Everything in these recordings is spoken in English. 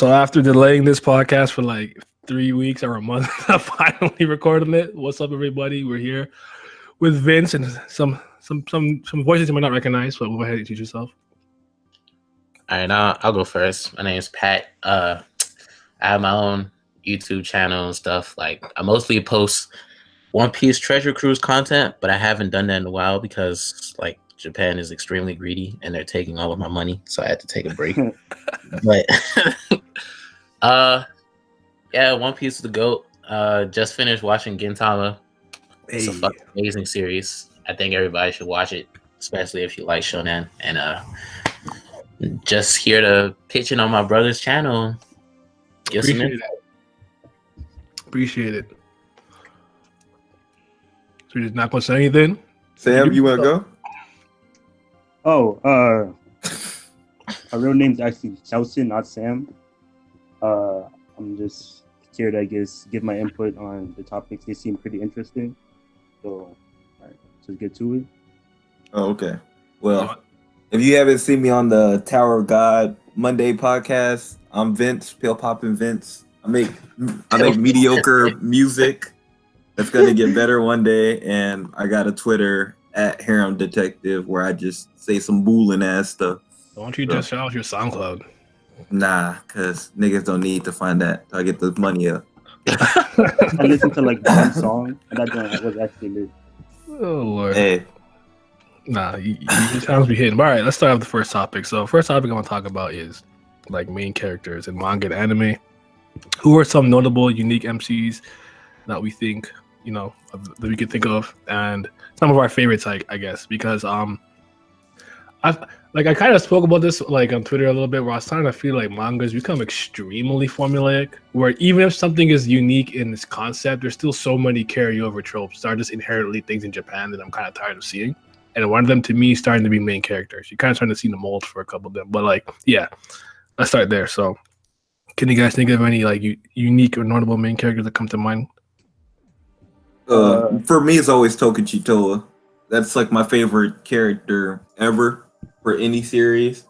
So after delaying this podcast for like 3 weeks or a month, I finally recording it. What's up, everybody? We're here with Vince and some voices you might not recognize, but go ahead and introduce yourself. All right, I'll go first. My name is Pat. I have my own YouTube channel and stuff. Like, I mostly post One Piece Treasure Cruise content, but I haven't done that in a while because, like, Japan is extremely greedy and they're taking all of my money, so I had to take a break. But yeah, One Piece is the GOAT. Just finished watching Gintama. It's a fucking amazing series. I think everybody should watch it, especially if you like shonen. And just here to pitch it on my brother's channel. Appreciate it. So you're just not gonna say anything? Sam, you wanna go? My real name's actually Chelsea, not Sam. I'm just here to, I guess, give my input on the topics. They seem pretty interesting. So, all right, let's get to it. Oh, okay. Well, if you haven't seen me on the Tower of God Monday podcast, I'm Vince, Pale Poppin' Vince. I make mediocre music that's gonna get better one day, and I got a Twitter at Harem Detective where I just say some bullying ass stuff. Why don't you just shout out your SoundCloud? Nah, cause niggas don't need to find that. So I get the money up. I listened to like one song, and that was actually lit. Oh Lord. Hey. Nah, you sounds be hitting. All right, let's start off the first topic. So first topic I want to talk about is like main characters in manga and anime. Who are some notable, unique MCs that we think, that we could think of, and some of our favorites, I guess, because I kind of spoke about this like on Twitter a little bit, where I was starting to feel like mangas become extremely formulaic, where even if something is unique in its concept, there's still so many carryover tropes that are just inherently things in Japan that I'm kind of tired of seeing. And one of them, to me, is starting to be main characters. You're kind of starting to see the mold for a couple of them, but like, yeah, let's start there. So, can you guys think of any like unique or notable main characters that come to mind? For me, it's always Tokichi Toa. That's like my favorite character ever for any series.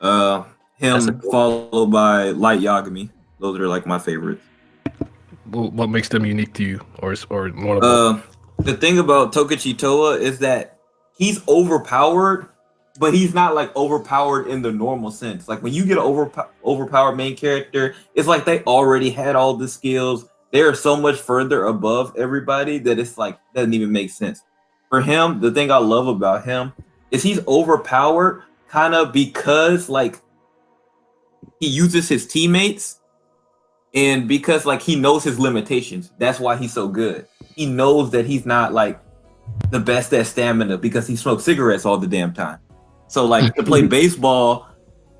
Him followed by Light Yagami. Those are like my favorites. What makes them unique to you, or notable? The thing about Tokichi Toa is that he's overpowered, but he's not like overpowered in the normal sense. Like when you get an overpowered main character, it's like they already had all the skills. They are so much further above everybody that it's like doesn't even make sense. For him, the thing I love about him is he's overpowered kind of because like he uses his teammates and because like he knows his limitations. That's why he's so good. He knows that he's not like the best at stamina because he smokes cigarettes all the damn time. So like to play baseball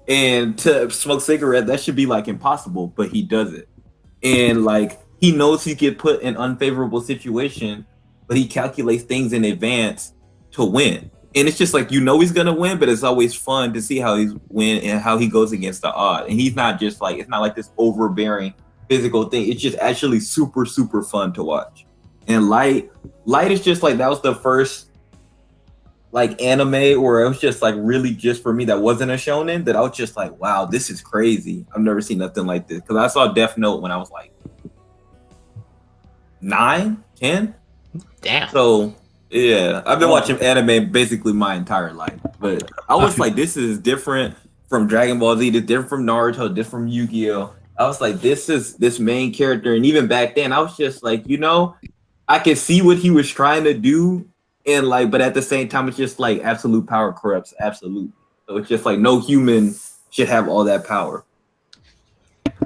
and to smoke cigarettes, that should be like impossible, but he does it. And like he knows he get put in unfavorable situation, but he calculates things in advance to win. And it's just like, he's gonna win, but it's always fun to see how he's win and how he goes against the odd. And he's not just like, it's not like this overbearing physical thing. It's just actually super, super fun to watch. And Light is just like, that was the first like anime where it was just like really just for me that wasn't a shonen that I was just like, wow, this is crazy. I've never seen nothing like this. Because I saw Death Note when I was like 9, 10. Damn. So yeah, I've been watching anime basically my entire life. But I was like, this is different from Dragon Ball Z, this different from Naruto, different from Yu-Gi-Oh! I was like, this is this main character. And even back then, I was just like, I could see what he was trying to do, and like, but at the same time, it's just like absolute power corrupts absolute. So it's just like no human should have all that power.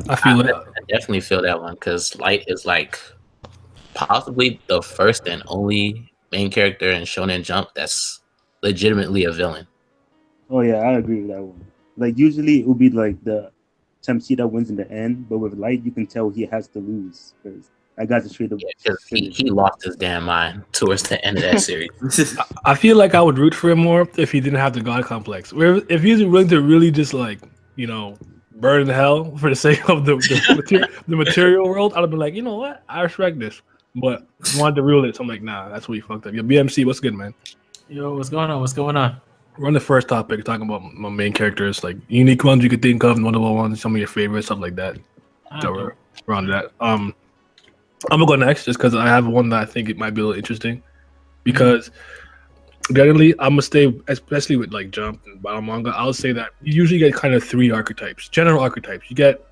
I definitely feel that one because Light is like possibly the first and only main character in Shonen Jump that's legitimately a villain. Oh yeah, I agree with that one. Like usually it would be like the MC that wins in the end, but with Light, you can tell he has to lose because I got to straight up. Because he lost his damn mind towards the end of that series. I feel like I would root for him more if he didn't have the God complex. Where if he's willing to really just like, burn in hell for the sake of the material world, I'd have been like, you know what? I respect this. But I wanted to rule it, so I'm like, nah, that's what you fucked up. Yo, BMC, what's good, man? Yo, what's going on? We're on the first topic, talking about my main characters, like unique ones you could think of, notable ones, some of your favorites, stuff like that. So we're on that. I'm gonna go next just because I have one that I think it might be a little interesting. Because generally, I'm gonna stay, especially with like Jump and Battle Manga. I would say that you usually get kind of three archetypes, general archetypes. You get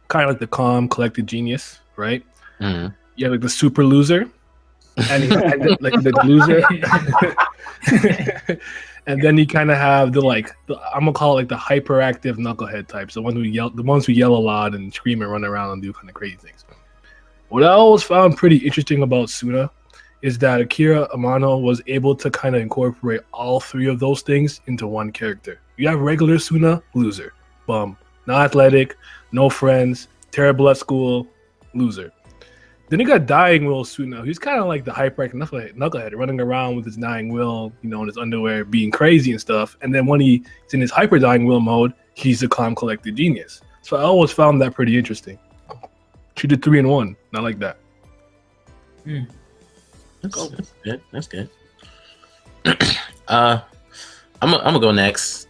kind of like the calm, collected genius, right? Mhm. You have like the super loser, and like the loser. And then you kind of have the I'm gonna call it like the hyperactive knucklehead types, the ones who yell a lot and scream and run around and do kind of crazy things. What I always found pretty interesting about Suna is that Akira Amano was able to kind of incorporate all three of those things into one character. You have regular Suna, loser, bum, not athletic, no friends, terrible at school, loser. Then you got Dying Will Suna. He's kind of like the hyperactive knucklehead, running around with his dying will, in his underwear, being crazy and stuff. And then when he's in his hyper dying will mode, he's a calm, collected genius. So I always found that pretty interesting. She did 3 in 1. Not like that. That's good. That's good. I'm gonna go next.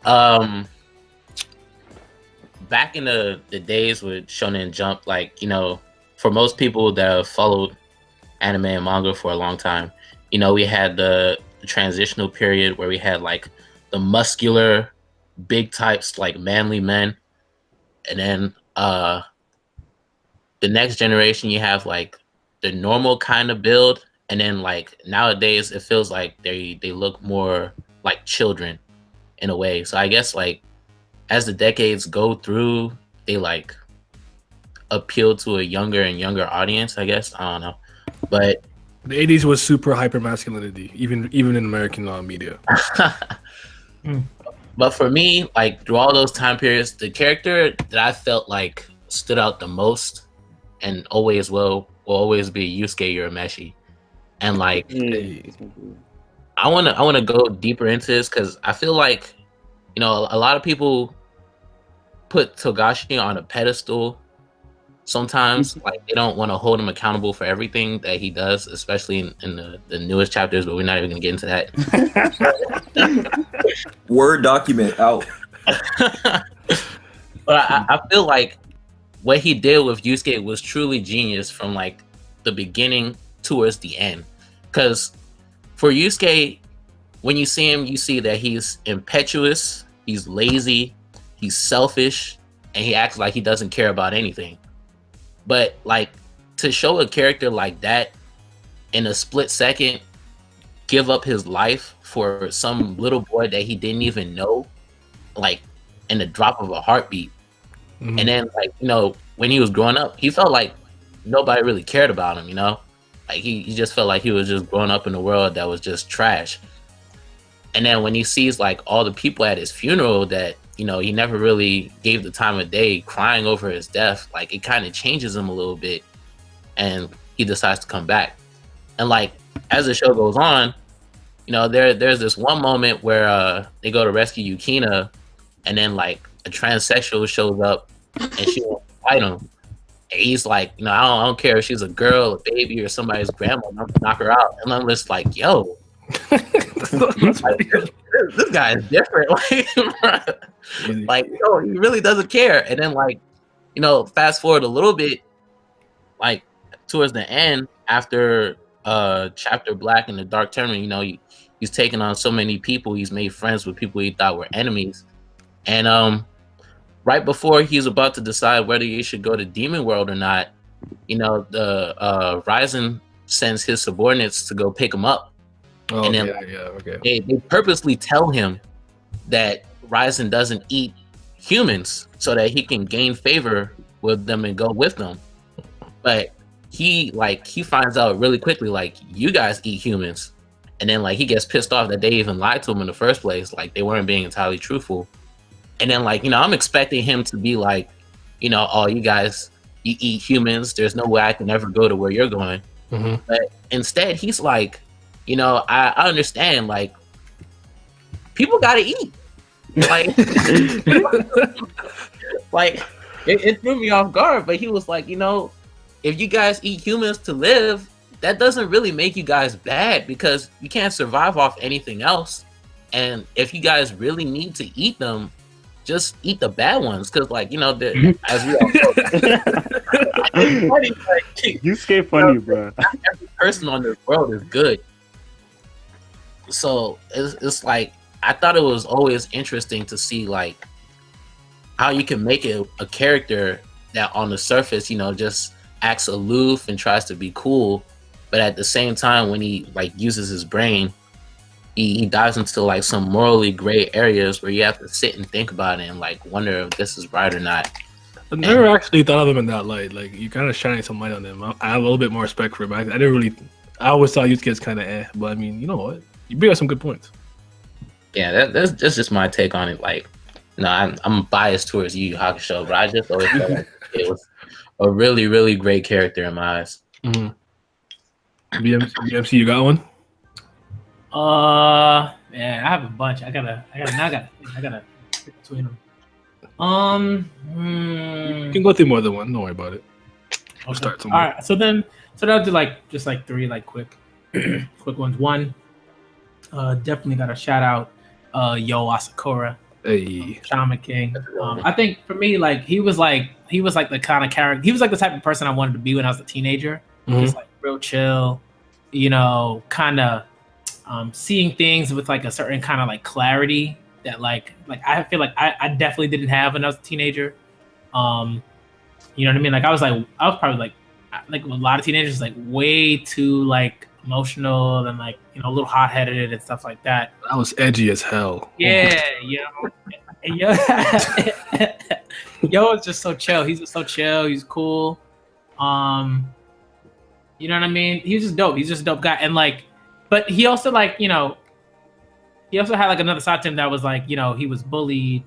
Back in the days with Shonen Jump, for most people that have followed anime and manga for a long time, we had the transitional period where we had like the muscular, big types, like manly men, and then the next generation you have like the normal kind of build, and then like nowadays it feels like they look more like children in a way. So I guess like as the decades go through, they like appeal to a younger and younger audience, I guess. I don't know. But the 80s was super hyper masculinity, even in American media. But for me, like through all those time periods, the character that I felt like stood out the most and always will always be Yusuke Urameshi. And like I wanna go deeper into this because I feel like, a lot of people put Togashi on a pedestal sometimes. Like they don't want to hold him accountable for everything that he does, especially in the newest chapters, but we're not even gonna get into that. Word document out. But I feel like what he did with Yusuke was truly genius from like the beginning towards the end. Because for Yusuke, when you see him, you see that he's impetuous, he's lazy, he's selfish, and he acts like he doesn't care about anything. But like to show a character like that in a split second, give up his life for some little boy that he didn't even know, like in the drop of a heartbeat. And then like, when he was growing up, he felt like nobody really cared about him, like he just felt like he was just growing up in a world that was just trash. And then when he sees like all the people at his funeral that, he never really gave the time of day, crying over his death, like it kind of changes him a little bit, and he decides to come back. And like as the show goes on, there's this one moment where they go to rescue Yukina, and then like a transsexual shows up and she wants to fight him. And he's like, I don't care if she's a girl, a baby, or somebody's grandma, I'm gonna knock her out. And I'm just like, yo, like, this guy is different. Like, no, he really doesn't care. And then like, fast forward a little bit, like towards the end, after chapter Black and the Dark Tournament, he's taken on so many people, he's made friends with people he thought were enemies. And right before he's about to decide whether he should go to Demon World or not, the Ryzen sends his subordinates to go pick him up. Oh, and then they purposely tell him that Ryzen doesn't eat humans so that he can gain favor with them and go with them. But he finds out really quickly, like, you guys eat humans. And then like he gets pissed off that they even lied to him in the first place, like they weren't being entirely truthful. And then like, I'm expecting him to be like, oh, you guys, you eat humans, there's no way I can ever go to where you're going. But instead he's like, I understand, like, people gotta eat. Like, like it threw me off guard, but he was like, if you guys eat humans to live, that doesn't really make you guys bad because you can't survive off anything else. And if you guys really need to eat them, just eat the bad ones, because like as we all know, it's funny, like, You stay funny, bro. not every person on this world is good. So it's like I thought it was always interesting to see like how you can make it a character that on the surface, just acts aloof and tries to be cool, but at the same time when he like uses his brain, he dives into like some morally gray areas where you have to sit and think about it and like wonder if this is right or not. I never actually thought of them in that light. Like you kind of shining some light on them. I have a little bit more respect for him. I didn't really. I always thought youth kids kind of but I mean, you know what? You bring up some good points. Yeah, that's just my take on it. Like, I'm biased towards Yu Yu Hakusho, but I just always felt like it was a really, really great character in my eyes. Mm-hmm. BMC, you got one? Man, I have a bunch. I gotta pick between them. You can go through more than one. Don't worry about it. I'll start somewhere. All right. So I'll do just three quick ones. One, definitely got to shout out Yo Asakura, Hey, Shaman King. I think for me, he was like the kind of character. He was like the type of person I wanted to be when I was a teenager. Mm-hmm. Just like real chill, kind of seeing things with like a certain kind of like clarity that like I feel like I definitely didn't have when I was a teenager. You know what I mean? Like I was probably like a lot of teenagers, like way too like emotional and like a little hot headed and stuff like that. I was edgy as hell. Yeah, Yo is just so chill. He's just so chill. He's cool. You know what I mean? He's just dope. He's just a dope guy. And like, but he also he also had like another side to him that was like, he was bullied,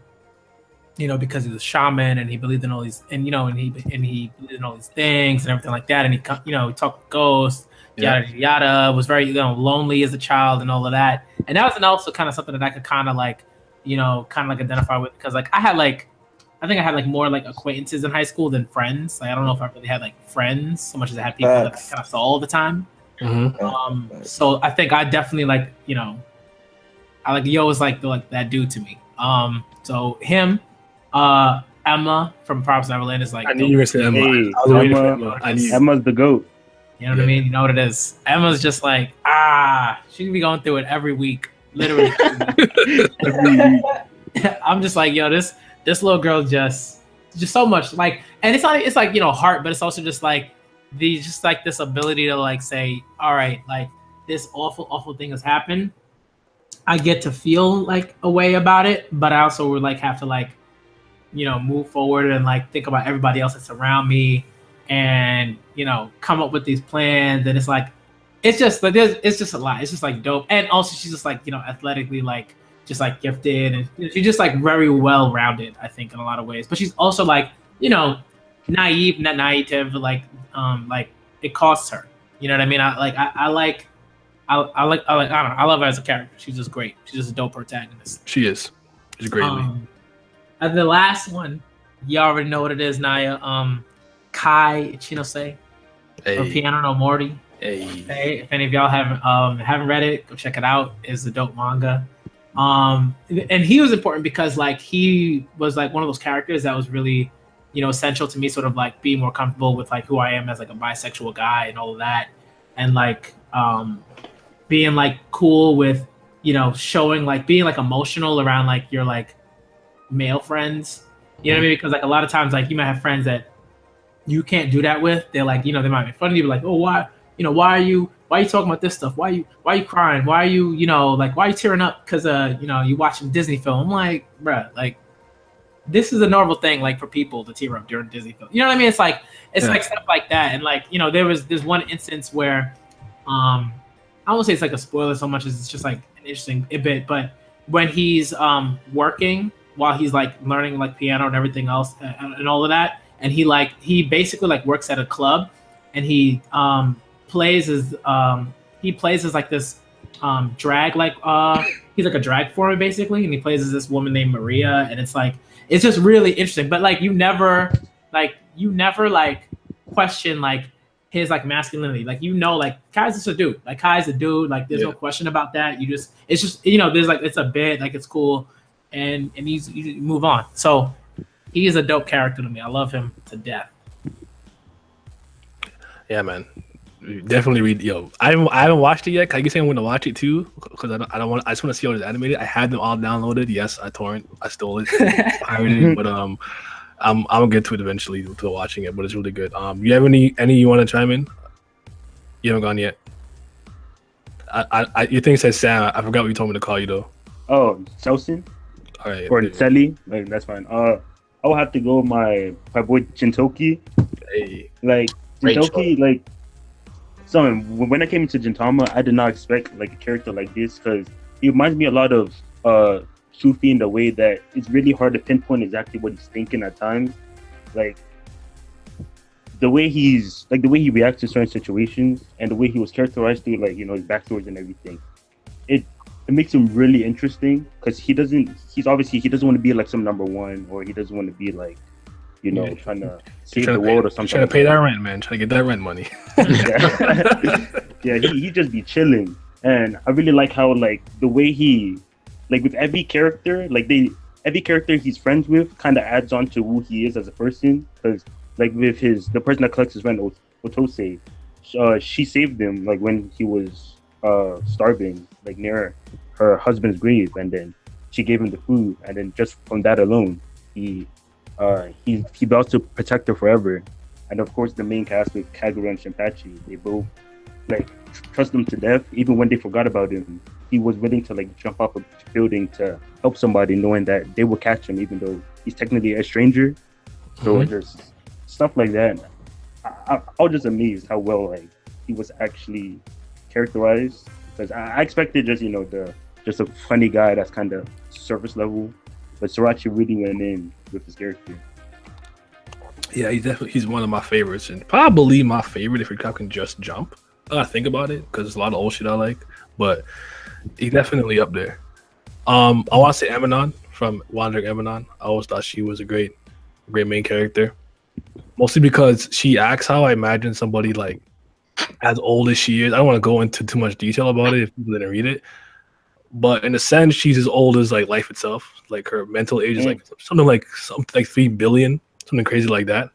because he was a shaman and he believed in all these, and he believed in all these things and everything like that. And he talked with ghosts, yada yada. Was very lonely as a child and all of that. And that was also kind of something that I could kind of identify with, because like I think I had more like acquaintances in high school than friends. Like I don't know if I really had like friends so much as I had people that I kind of saw all the time. Mm-hmm. So I think I definitely I like Yo was like that dude to me. So him, Emma from Props Neverland is like. I knew you were saying Emma. Hey, I was waiting for Emma. Emma's the GOAT. You know what I mean? You know what it is. Emma's just like, she can be going through it every week, literally. I'm just like, yo, this little girl just so much like, and it's not, it's like, heart, but it's also just like this ability to like say, all right, like this awful thing has happened. I get to feel like a way about it, but I also would like have to like, move forward and like think about everybody else that's around me, and come up with these plans. And it's like, it's just like it's just a lot. It's just like dope, and also she's just like athletically like just like gifted, and she's just like very well rounded, I think, in a lot of ways. But she's also like naive, not naive, like it costs her. You know what I mean? I love her as a character. She's just great. She's just a dope protagonist. She is. She's great. And the last one, you already know what it is, Naya. Kai Ichinose or Piano no Mori. Hey, if any of y'all haven't read it, go check it out. It's a dope manga. And he was important because like he was like one of those characters that was really essential to me, sort of like being more comfortable with like who I am as like a bisexual guy and all of that, and like being like cool with showing like being like emotional around like your like male friends. You know what I mean? Because like a lot of times like you might have friends that you can't do that with. They're like, they might make fun of you, like, oh, why are you talking about this stuff? Why are you crying? Why are you, like, why are you tearing up? Because, you watching a Disney film. I'm like, bruh, like, this is a normal thing, like, for people to tear up during Disney film. You know what I mean? It's like stuff like that. And like, there's one instance where, I won't say it's like a spoiler so much as it's just like an interesting bit, but when he's working while he's like learning like piano and everything else and all of that, and he basically like works at a club, and he plays as like this drag, like he's like a drag performer basically, and he plays as this woman named Maria, and it's like it's just really interesting. But like you never question like his like masculinity. Like like Kai's just a dude. Like Kai's a dude. Like there's no question about that. It's just there's like it's a bit like it's cool, and you move on. So he is a dope character to me. I love him to death. Yeah, man. Definitely read. I haven't watched it yet. I guess I'm going to watch it too because I just want to see how it's animated. I had them all downloaded. Yes, I stole it, pirated it, but I'm gonna get to it eventually to watching it. But it's really good. You have any you want to chime in? You haven't gone yet. Your thing says Sam. I forgot what you told me to call you though. Oh, Chelsea. All right. Or Selly. Like that's fine. I will have to go with my boy Jintoki. Hey. Like Jintoki, like. So when I came into Gintama, I did not expect like a character like this because he reminds me a lot of Sufi in the way that it's really hard to pinpoint exactly what he's thinking at times. Like the way he reacts to certain situations and the way he was characterized through his backstories and everything. It makes him really interesting because he doesn't want to be like some number one, or he doesn't want to be like trying to save the world or something. Trying to pay that rent, man. Trying to get that rent money. Yeah, he just be chilling, and I really like how like the way he with every character every character he's friends with kind of adds on to who he is as a person. Because like with the person that collects his rent, Otose, she saved him like when he was starving like near her husband's grave, and then she gave him the food, and then just from that alone he vows to protect her forever. And of course the main cast with Kagura and Shinpachi, they both like trust him to death. Even when they forgot about him, he was willing to like jump off a building to help somebody, knowing that they will catch him even though he's technically a stranger. So just stuff like that. I was just amazed how well like he was actually characterized, because I expected just a funny guy that's kind of surface level, but Sorachi really went in with his character. Yeah, he's one of my favorites, and probably my favorite if your cop can just jump. I gotta think about it because there's a lot of old shit I like, but he's definitely up there. I want to say Eminon from Wandering Eminon. I always thought she was a great main character, mostly because she acts how I imagine somebody like as old as she is. I don't want to go into too much detail about it if people didn't read it, but in a sense, she's as old as like life itself. Like her mental age is like something like 3 billion. Something crazy like that.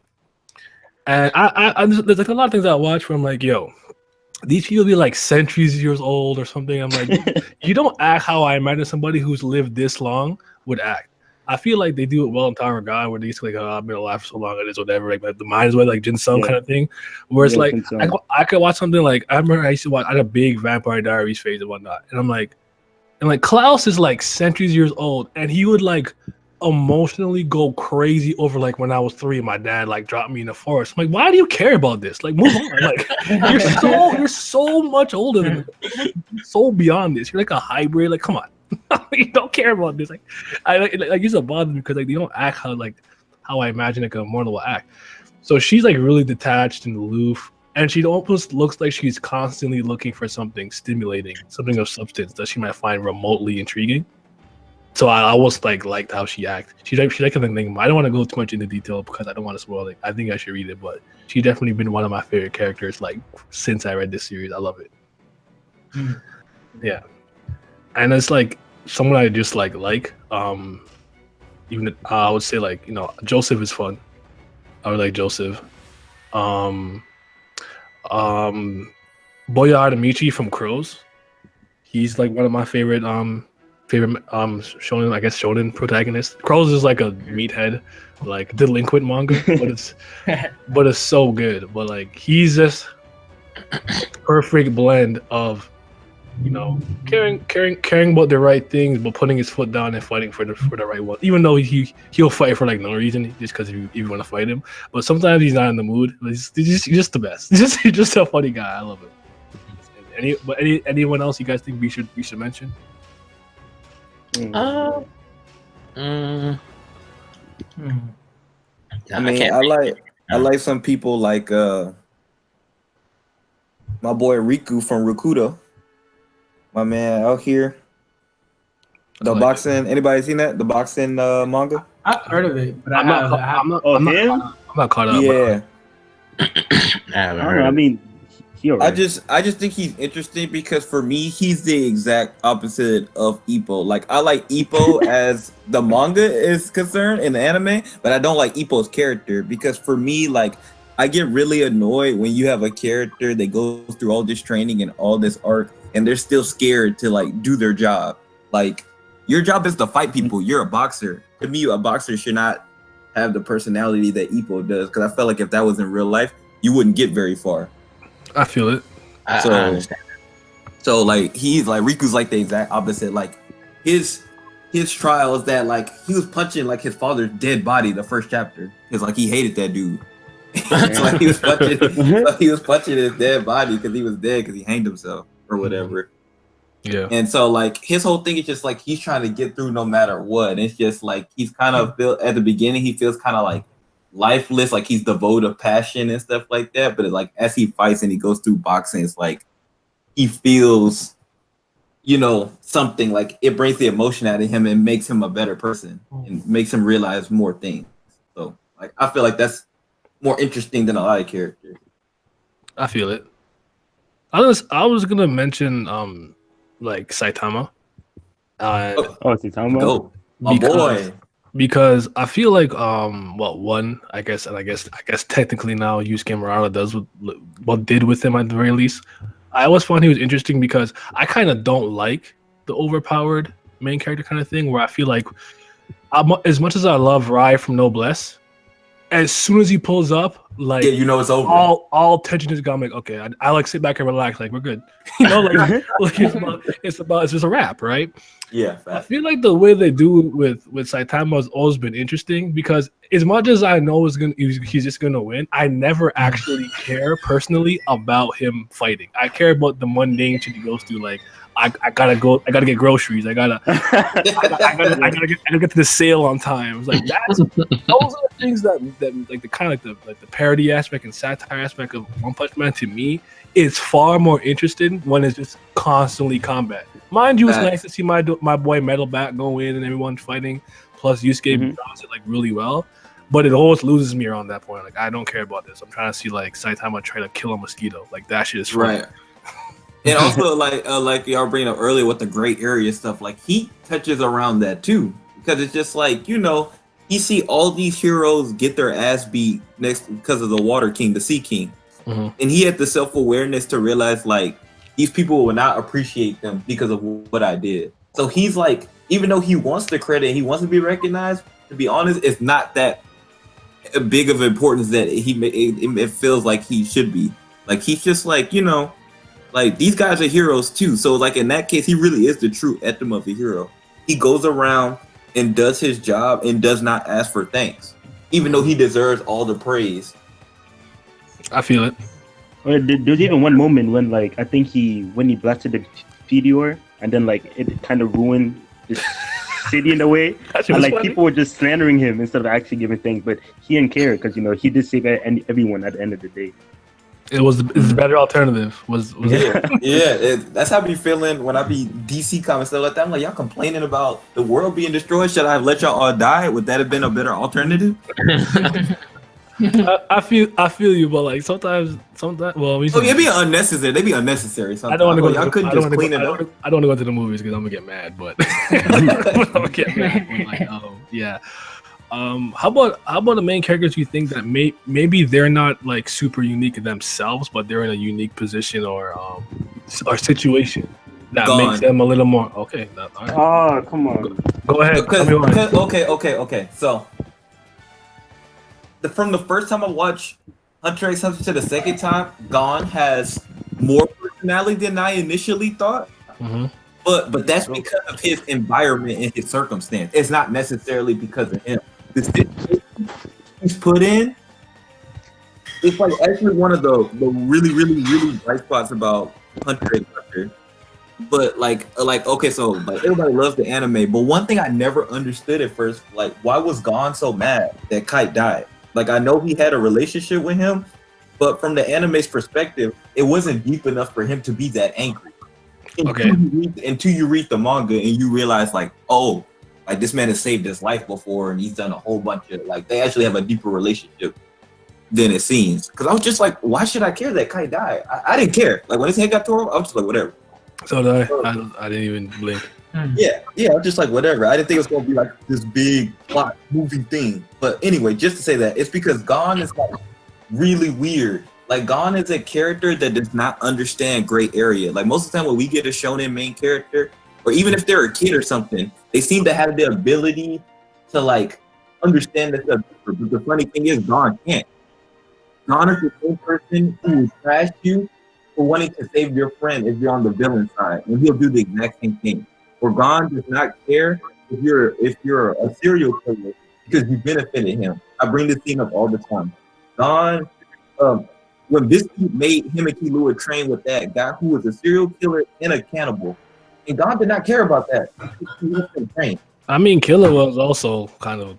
And I there's like a lot of things I watch where I'm like, yo, these people be like centuries years old or something. I'm like, you don't act how I imagine somebody who's lived this long would act. I feel like they do it well in Tower of God, where they used to like, oh, I've been alive for so long, it is whatever. Like the mind is way like Jin Sung kind of thing. Where it's like I could watch something like I remember I used to watch. I had a big Vampire Diaries phase and whatnot, and I'm like, Klaus is like centuries years old, and he would like emotionally go crazy over like when I was 3 and my dad like dropped me in the forest. I'm like, why do you care about this? Like, move on. Like, you're so much older than so beyond this. You're like a hybrid. Like, come on. You don't care about this. Like, I used to bother me because like they don't act how I imagine like a mortal will act. So she's like really detached and aloof, and she almost looks like she's constantly looking for something stimulating, something of substance that she might find remotely intriguing. So I always liked how she acts. She's like an enigma. I don't want to go too much into detail because I don't want to spoil it. I think I should read it, but she's definitely been one of my favorite characters like since I read this series. I love it. Yeah, and it's like someone I just like. Even I would say like Joseph is fun. I would like Joseph. Boya Adamichi from Crows. He's like one of my favorite shonen, I guess shonen protagonist. Crows is like a meathead, like delinquent manga, but it's so good. But like he's just perfect blend of caring about the right things, but putting his foot down and fighting for the right one. Even though he'll fight for like no reason, just because you want to fight him. But sometimes he's not in the mood. He's just the best. He's just a funny guy. I love him. Anyone else you guys think we should mention? I mean, I like some people like my boy Riku from Rakuto. My man out here. The boxing. Anybody seen that? The boxing manga? I've heard of it, but I'm not caught up. Yeah. I haven't I don't heard. know. I Of it. mean, he I alright. just think he's interesting because for me, he's the exact opposite of Ippo. Like I like Ippo as the manga is concerned in the anime, but I don't like Ippo's character because for me, like I get really annoyed when you have a character that goes through all this training and all this arc, and they're still scared to like do their job. Like your job is to fight people. You're a boxer. To me, a boxer should not have the personality that Ippo does because I felt like if that was in real life, you wouldn't get very far. I feel it. I So- understand. So like he's like Riku's like the exact opposite. Like his trial is that like he was punching like his father's dead body the first chapter because like he hated that dude. So, like he was punching his dead body because he was dead because he hanged himself or whatever. Yeah. And so like his whole thing is just like he's trying to get through no matter what. And it's just like he's kind of built at the beginning. He feels kind of like lifeless, like he's devoid of passion and stuff like that. But it, like as he fights and he goes through boxing, it's like he feels, you know, something like it brings the emotion out of him and makes him a better person and makes him realize more things. So like I feel like that's more interesting than a lot of characters. I feel it. I was gonna mention like Saitama. Oh, Oh, is he talking about? Go, my because- boy. Because I feel like I guess technically now Yusuke Murata did with him at the very least. I always found he was interesting because I kind of don't like the overpowered main character kind of thing where I feel like as much as I love Rai from Noblesse, as soon as he pulls up, like Yeah, you know it's over. all tension is gone. Like, okay, I like sit back and relax, like we're good. You know, like it's just a wrap, right? Yeah, I fast. feel like the way they do with Saitama has always been interesting because as much as I know he's just gonna win, I never actually care personally about him fighting. I care about the mundane shit he goes through. Like I gotta get groceries. I gotta get to the sale on time. It's like those are the things that like the kind of like the parody aspect and satire aspect of One Punch Man to me is far more interesting when it's just constantly combat. Mind you, it's nice to see my boy Metal Bat go in and everyone fighting. Plus, Yusuke does it like really well, but it always loses me around that point. Like I don't care about this. I'm trying to see like Saitama try to kill a mosquito. Like that shit is fun. Right. And also like y'all bringing up earlier with the gray area stuff, like he touches around that too. Because it's just like, you know, you see all these heroes get their ass beat next because of the Water King, the Sea King. Mhm. And he had the self-awareness to realize like these people will not appreciate them because of what I did. So he's like, even though he wants the credit, he wants to be recognized, to be honest, it's not that big of importance that it feels like he should be. Like he's just like, you know, like these guys are heroes too. So like in that case, he really is the true etym of a hero. He goes around and does his job and does not ask for thanks, even though he deserves all the praise. I feel it. There's even one moment when like I think when he blasted the meteor and then like it kind of ruined this city in a way. And like people were just slandering him instead of actually giving thanks, but he didn't care because you know he did save everyone at the end of the day. It's the better alternative. Was That's how I be feeling when I be DC comics stuff like that. I'm like, y'all complaining about the world being destroyed. Should I have let y'all all die? Would that have been a better alternative? I feel you, but like sometimes well, It'd be unnecessary. They'd be unnecessary. Sometimes. I don't want to go. Y'all couldn't just clean it up. I don't want to go to the movies because I'm gonna get mad. But I'm gonna get mad. But like, yeah. How about the main characters you think that maybe they're not like super unique in themselves, but they're in a unique position or situation that makes them a little more okay. Oh, come on. Go ahead. Okay. So from the first time I watched Hunter x Hunter to the second time, Gon has more personality than I initially thought. Mm-hmm. But that's because of his environment and his circumstance. It's not necessarily because of him. The situation he's put in, it's like actually one of the really, really, really bright spots about Hunter x Hunter. But like okay, so like everybody loves the anime, but one thing I never understood at first, like why was Gon so mad that Kite died? Like I know he had a relationship with him, but from the anime's perspective, it wasn't deep enough for him to be that angry. Until you read the manga and you realize like, oh, like this man has saved his life before and he's done a whole bunch of like they actually have a deeper relationship. than it seems. Because I was just like, why should I care that Kai died? I didn't care. Like when his head got torn, I was just like, whatever. So did I didn't even blink. Yeah, I was just like, whatever. I didn't think it was gonna be like this big plot moving thing. But anyway, just to say that, it's because Gon is like really weird. Like Gon is a character that does not understand gray area. Like most of the time when we get a shonen main character, or even if they're a kid or something, they seem to have the ability to like understand this stuff. But the funny thing is Gon can't. Gon is the same person who will trash you for wanting to save your friend if you're on the villain side, and he'll do the exact same thing. Or Gon does not care if you're a serial killer because you benefited him. I bring this thing up all the time. Gon, when Biscuit made him and Killua train with that guy who was a serial killer and a cannibal, and Gon did not care about that. He was trained. I mean, Killua was also kind of,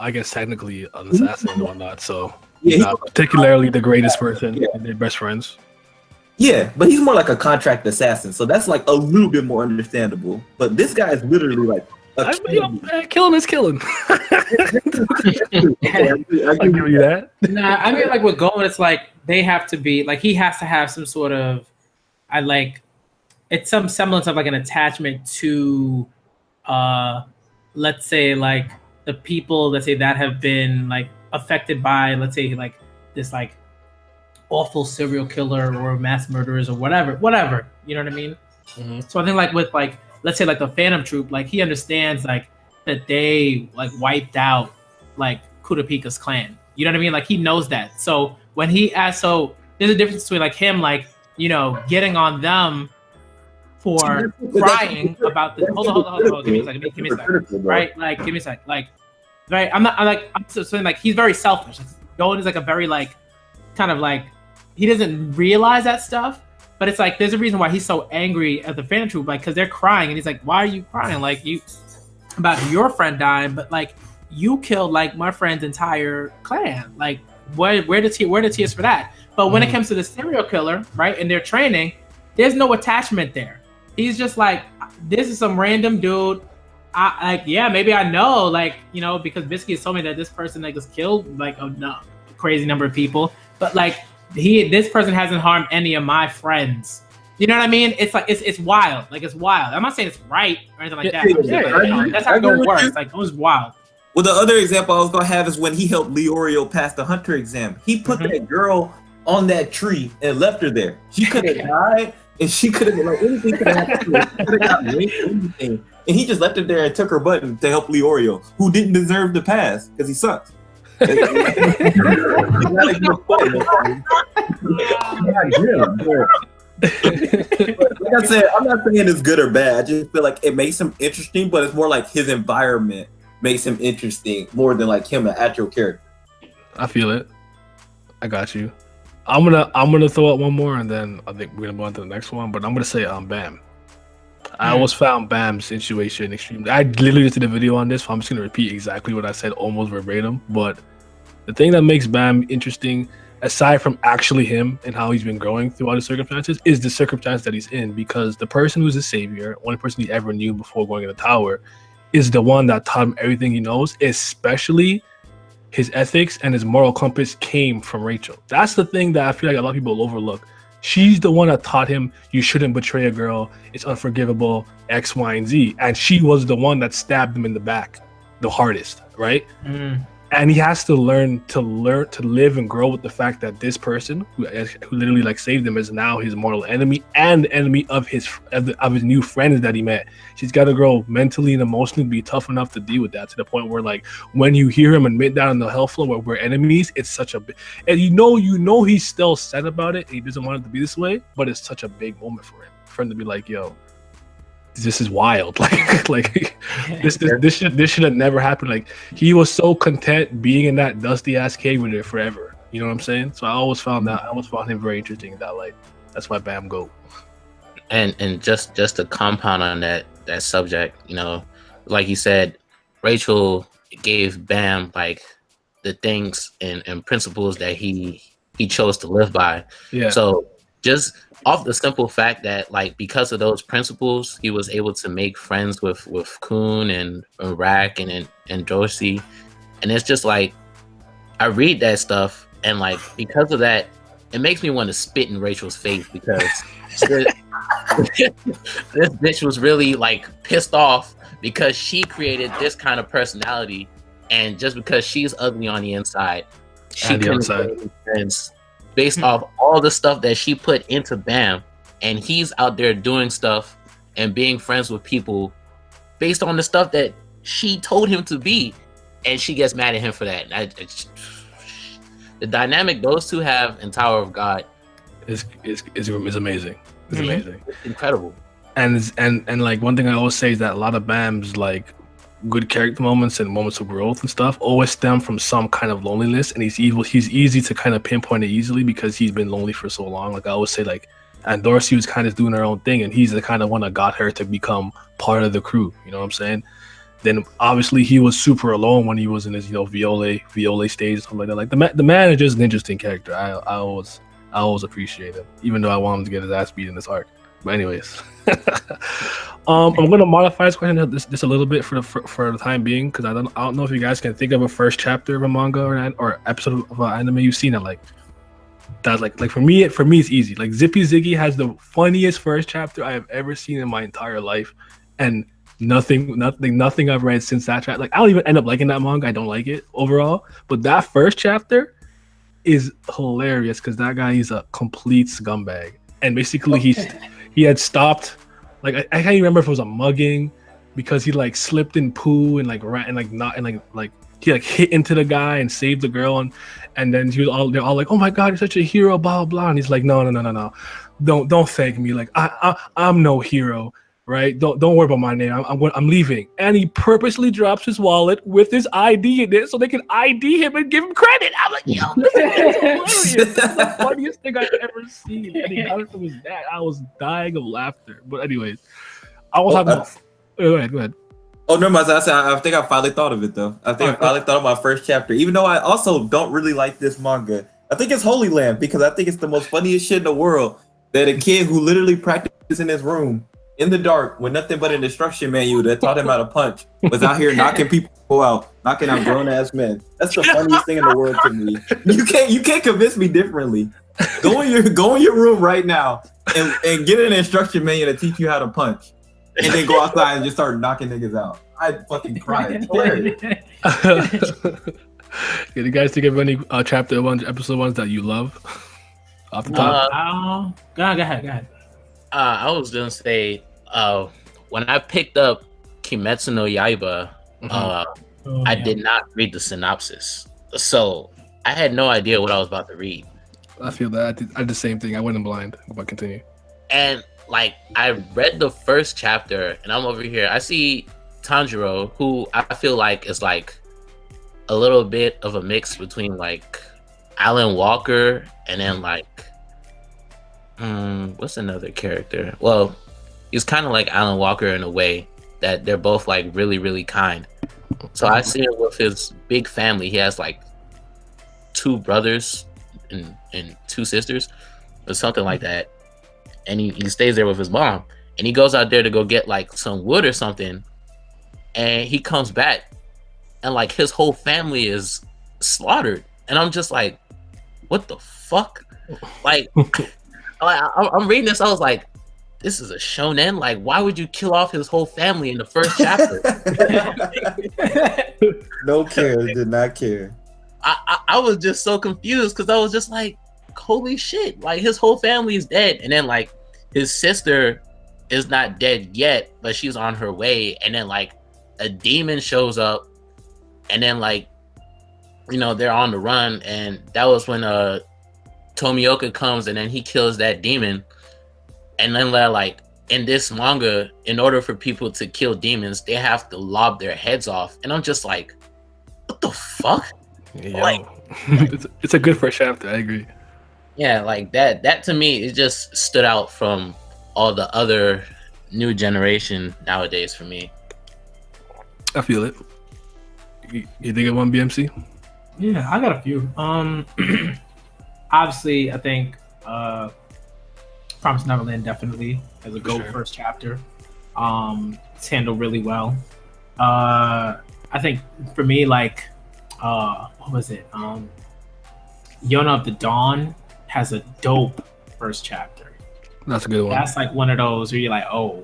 I guess technically an assassin and whatnot. So he's not particularly the greatest person. Yeah. And they're best friends. Yeah, but he's more like a contract assassin, so that's like a little bit more understandable. But this guy is literally like killing is killing. I'll give you that. Nah, I mean, like with Gon, it's like they have to be like he has to have some sort of, it's some semblance of like an attachment to, let's say like the people that have been like affected by, let's say like this like awful serial killer or mass murderers or whatever, you know what I mean? Mm-hmm. So I think like with like, let's say like the Phantom Troop, like he understands like that they like wiped out like Kurapika's clan, you know what I mean? Like he knows that. So when he asks, so there's a difference between like him, like, getting on them for crying about the, hold on, give me a second, right? Like, give me a second, like, right? I'm saying like, he's very selfish. Like, Gon is like a very like, kind of like, he doesn't realize that stuff, but it's like there's a reason why he's so angry at the Phantom Troop, like because they're crying, and he's like, "Why are you crying? Like you about your friend dying, but like you killed like my friend's entire clan. Like where the tears for that?" But when it comes to the serial killer, right, and their training, there's no attachment there. He's just like, this is some random dude. Maybe I know, like because Biscuit told me that this person like was killed like a crazy number of people, but like. This person hasn't harmed any of my friends. You know what I mean? It's like it's wild. Like it's wild. I'm not saying it's right or anything like that. That's how it works. Like it was wild. Well, the other example I was gonna have is when he helped Leorio pass the Hunter exam. He put that girl on that tree and left her there. She could have died, and she could have like anything could have happened. She could have got raped, anything, and he just left her there and took her button to help Leorio, who didn't deserve to pass because he sucks. Like I said, I'm not saying it's good or bad. I just feel like it makes him interesting, but it's more like his environment makes him interesting more than like him, an actual character. I feel it. I got you. I'm gonna throw out one more, and then I think we're gonna go on to the next one. But I'm gonna say Bam. I always found Bam's situation extremely. I literally just did a video on this, so I'm just gonna repeat exactly what I said, almost verbatim. But the thing that makes Bam interesting, aside from actually him and how he's been growing throughout his circumstances, is the circumstance that he's in. Because the person who's his savior, only person he ever knew before going in the tower, is the one that taught him everything he knows, especially his ethics and his moral compass came from Rachel. That's the thing that I feel like a lot of people overlook. She's the one that taught him you shouldn't betray a girl. It's unforgivable, X, Y, and Z. And she was the one that stabbed him in the back the hardest, right? And he has to learn to live and grow with the fact that this person who literally like saved him is now his mortal enemy and enemy of his new friends that he met. She's got to grow mentally and emotionally, be tough enough to deal with that, to the point where like when you hear him admit that on the hell floor where we're enemies, it's such a big, and you know he's still sad about it and he doesn't want it to be this way, but it's such a big moment for him to be like, yo, this is wild. This should have never happened. Like he was so content being in that dusty ass cave with it forever. You know what I'm saying? So I always found him very interesting in that light. That's why Bam go. And just to compound on that subject, like you said, Rachel gave Bam like the things and principles that he chose to live by. Yeah. So just off the simple fact that like because of those principles, he was able to make friends with Kun and Rack and Dorsey. And it's just like I read that stuff and like because of that, it makes me want to spit in Rachel's face because this bitch was really like pissed off because she created this kind of personality, and just because she's ugly on the inside, she couldn't make friends based off all the stuff that she put into Bam, and he's out there doing stuff and being friends with people based on the stuff that she told him to be, and she gets mad at him for that. The dynamic those two have in Tower of God is amazing. It's amazing. It's incredible. And like one thing I always say is that a lot of Bam's like good character moments and moments of growth and stuff always stem from some kind of loneliness, and he's easy to kind of pinpoint it easily because he's been lonely for so long. Like I always say, like, and Dorsey was kind of doing her own thing, and he's the kind of one that got her to become part of the crew. You know what I'm saying? Then obviously he was super alone when he was in his Viola stage, something like that. Like the man is just an interesting character. I always appreciate him, even though I want him to get his ass beat in this arc. But anyways, I'm gonna modify this question just a little bit for the time being, because I don't know if you guys can think of a first chapter of a manga or episode of an anime you've seen that like that's like for me it's easy. Like Zippy Ziggy has the funniest first chapter I have ever seen in my entire life, and nothing I've read since that chapter. Like I don't even end up liking that manga. I don't like it overall, but that first chapter is hilarious because that guy is a complete scumbag, and basically he had stopped. Like I can't even remember if it was a mugging because he like slipped in poo and like ran and like not and like he like hit into the guy and saved the girl, and then they're all like, oh my god, you're such a hero, blah blah blah. And he's like, no, don't thank me. Like I'm no hero, right? Don't worry about my name. I'm leaving. And he purposely drops his wallet with his ID in it so they can ID him and give him credit. I'm like, yo, this is hilarious. This is the funniest thing I've ever seen. And he got it from his dad. I was dying of laughter. But anyways, I was talking. Go ahead. Oh no, I think I finally thought of it though. I finally thought of my first chapter. Even though I also don't really like this manga, I think it's Holy Land because I think it's the most funniest shit in the world. That a kid who literally practiced in his room in the dark with nothing but an instruction manual that taught him how to punch was out here knocking people out, knocking out grown ass men. That's the funniest thing in the world to me. You can't convince me differently. Go in your room right now and get an instruction manual to teach you how to punch. And then go outside and just start knocking niggas out. I'd fucking cry. It's hilarious. Can you guys think of any chapter 1, episode 1s that you love? Off the top? Go ahead. I was gonna say, when I picked up Kimetsu no Yaiba, I did not read the synopsis. So I had no idea what I was about to read. I feel that. I did the same thing. I went in blind, but continue. And like I read the first chapter and I'm over here. I see Tanjiro, who I feel like is like a little bit of a mix between like Alan Walker and then like what's another character? Well, he's kind of like Alan Walker in a way that they're both like really, really kind. So I see him with his big family. He has like 2 brothers and 2 sisters or something like that. And he stays there with his mom, and he goes out there to go get like some wood or something, and he comes back and like his whole family is slaughtered, and I'm just like, what the fuck? Like I'm reading this, I was like, this is a shonen. Like, why would you kill off his whole family in the first chapter? No care, did not care. I was just so confused because I was just like, holy shit, like his whole family is dead, and then like his sister is not dead yet, but she's on her way, and then like a demon shows up, and then like, you know, they're on the run, and that was when Tomioka comes, and then he kills that demon. And then like in this manga, in order for people to kill demons, they have to lob their heads off, and I'm just like, what the fuck? Yeah, like, it's a good first chapter. I agree. Yeah, like that to me, it just stood out from all the other new generation nowadays for me. I feel it. You think it won BMC? Yeah, I got a few. Obviously, I think Promised Neverland definitely as a GOAT first chapter. It's handled really well. I think for me, like, what was it? Yona of the Dawn has a dope first chapter. That's a good one. That's like one of those where you're like, oh,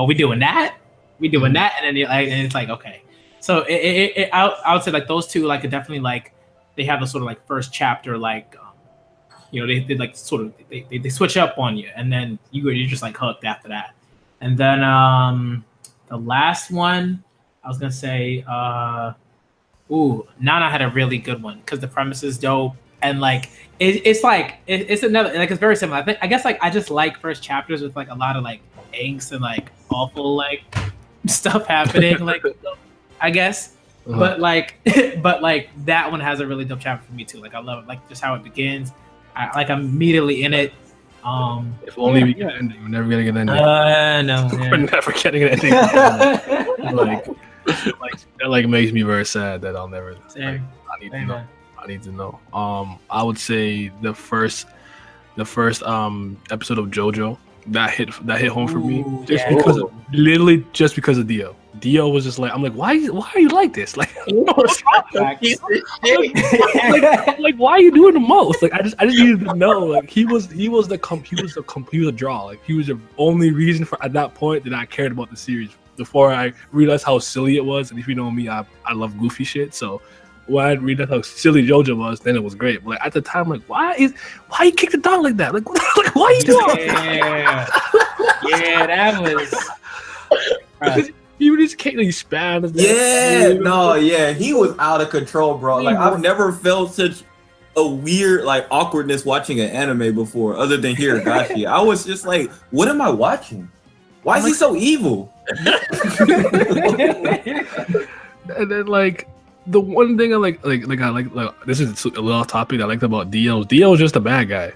we doing that? We doing that? And then you're like, and it's like, okay. So I would say like those two like definitely like they have a sort of like first chapter like they like sort of they switch up on you, and then you're just like hooked after that. And then the last one I was gonna say Nana had a really good one because the premise is dope, and like it's another like it's very similar. I guess like I just like first chapters with like a lot of like angst and like awful like stuff happening like I guess. But like that one has a really dope chapter for me too. Like I love it, like just how it begins. I'm immediately in it. If only we get an ending, we're never gonna get an ending. No, we're never getting an ending. That like makes me very sad that I'll never. Like, I need to know. I would say the first episode of JoJo that hit home for me literally just because of Dio. Dio was just like, I'm like, why are you like this? Like, like why are you doing the most? Like, I just needed to know. Like, he was the draw. Like, he was the only reason for at that point that I cared about the series. Before I realized how silly it was, and if you know me, I love goofy shit. So when I realized how silly JoJo was, then it was great. But like, at the time, like, why you kick the dog like that? Like why are you doing? Yeah, that was. You just can't really span. He was out of control, bro. Like I've never felt such a weird like awkwardness watching an anime before, other than Hiragashi. I was just like, what am I watching? Why is he so evil? And then like the one thing I like this is a little off topic I liked about Dio. Dio is just a bad guy.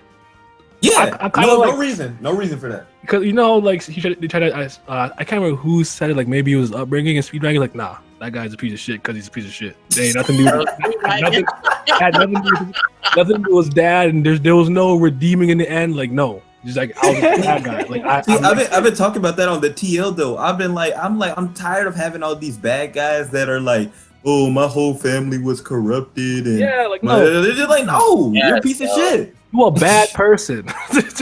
Yeah, no reason for that. Because like they tried to. I can't remember who said it. Like maybe it was upbringing and Speed Dragon. Like nah, that guy's a piece of shit because he's a piece of shit. There ain't nothing to do with nothing to do with his dad, and there was no redeeming in the end. Like no, just like I was a bad guy. Like I've been talking about that on the TL though. I'm tired of having all these bad guys that are like, oh, my whole family was corrupted, and they're just like, no, you're a piece of shit. You're a bad person. It's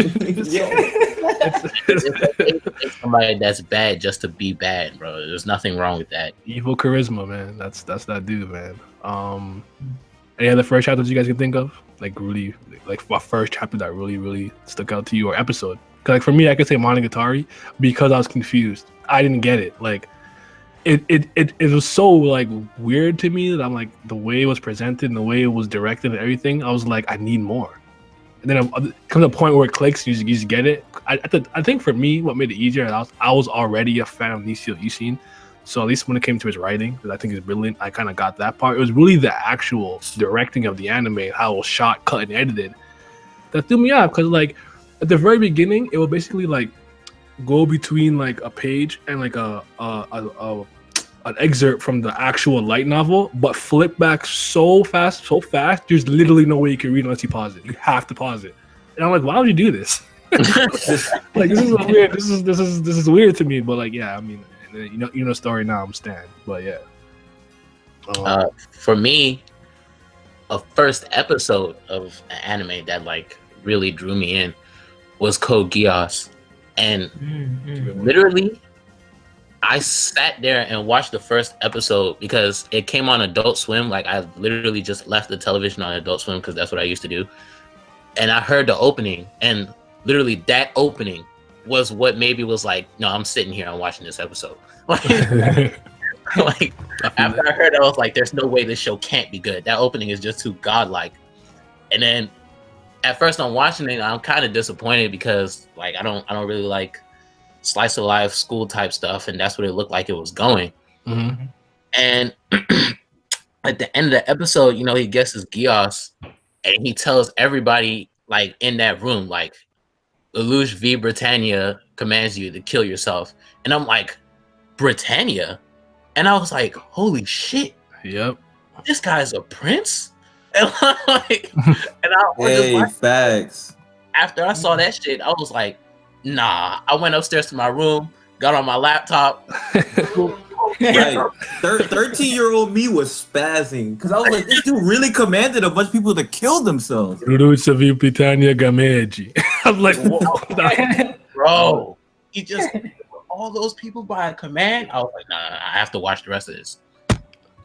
somebody that's bad just to be bad, bro. There's nothing wrong with that. Evil charisma, man. That's that dude, man. Any other first chapters you guys can think of? Like really, like my first chapter that really stuck out to you, or episode? Because like for me, I could say Monogatari because I was confused. I didn't get it. Like it was so like weird to me that I'm like the way it was presented and the way it was directed and everything. I was like, I need more. And then it comes to a point where it clicks. You just get it. I think for me, what made it easier, I was already a fan of Nisio Yusin. So at least when it came to his writing, because I think it's brilliant, I kind of got that part. It was really the actual directing of the anime, how it was shot, cut, and edited, that threw me off. Because like at the very beginning, it would basically like go between like a page and like an excerpt from the actual light novel, but flip back so fast, there's literally no way you can read unless you pause it. You have to pause it. And I'm like, why would you do this? Like this is weird. This is weird to me. But like, yeah, I mean, you know the story now. I'm Stan. But yeah. For me, a first episode of an anime that like really drew me in was Code Geass, and literally I sat there and watched the first episode because it came on Adult Swim. Like I literally just left the television on Adult Swim because that's what I used to do. And I heard the opening, and literally that opening was what maybe was like, no, I'm sitting here and watching this episode. Like after I heard it, I was like, there's no way this show can't be good. That opening is just too godlike. And then at first I'm watching it, I'm kind of disappointed because like I don't really like slice of life school type stuff, and that's what it looked like it was going. And at the end of the episode, he guesses Geass, and he tells everybody like in that room, like, Lelouch v. Britannia commands you to kill yourself. And I'm like, Britannia? And I was like, holy shit. Yep. This guy's a prince? And I'm like, facts. After I saw that shit, I was like, nah. I went upstairs to my room, got on my laptop, Right. 13-year-old me was spazzing because I was like, this dude really commanded a bunch of people to kill themselves. Gameji. I'm like, whoa. Bro, he just all those people by command. I was like, nah, I have to watch the rest of this.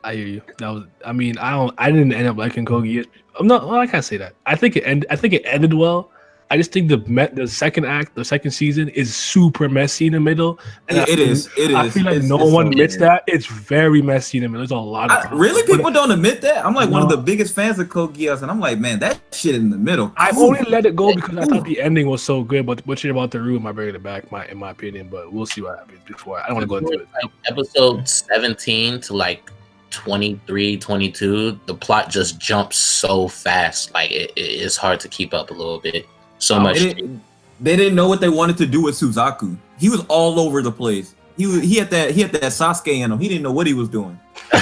I hear you. That was. I mean, I didn't end up liking Kogi. I'm not. Well, I can't say that. I think it ended well. I just think the second act, the second season, is super messy in the middle. And It is. I feel like no one admits that. It's very messy in the middle. There's a lot of really people don't admit that. I'm like one of the biggest fans of Code Geass, and I'm like, man, that shit in the middle. I only let it go because I thought the ending was so good. But what you're about to ruin my bringing it back, in my opinion. But we'll see what happens before. I don't want to go into it. Like episode 17 to like 23, 22, the plot just jumps so fast. Like it's hard to keep up a little bit. So much. They didn't know what they wanted to do with Suzaku. He was all over the place. He had that Sasuke in him. He didn't know what he was doing. I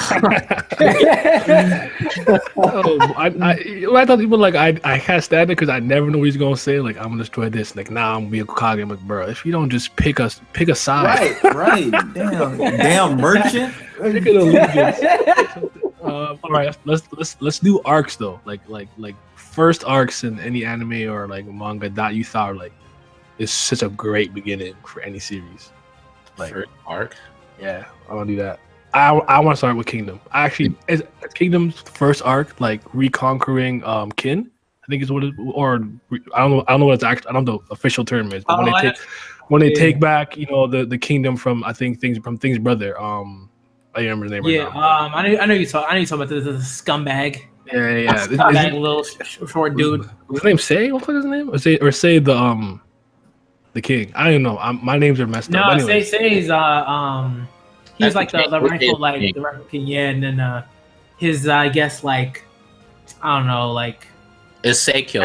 thought people like I can't stand it because I never know what he's gonna say. Like I'm gonna destroy this. Like nah, I'm gonna be a Hokage. I'm like, bro, if you don't just pick a side. Right. Damn merchant. Pick an allegiance. All right, let's do arcs though. Like first arcs in any anime or like manga that you thought like is such a great beginning for any series. Like first arc. Yeah, I want to do that. I want to start with Kingdom. Actually, is Kingdom's first arc like reconquering Kin? I think is what it, or I don't know what it's actually. I don't know what the official term is. But when they take back, the kingdom from Thing's brother. I remember his name right now. I know you talking about the scumbag. Yeah. Scumbag little short dude. His name Say? What was his name? Or Say the king. I don't know. My names are messed up. No, Say's he's like the rightful king. Yeah, and then his I guess like I don't know like. It's Seikyo.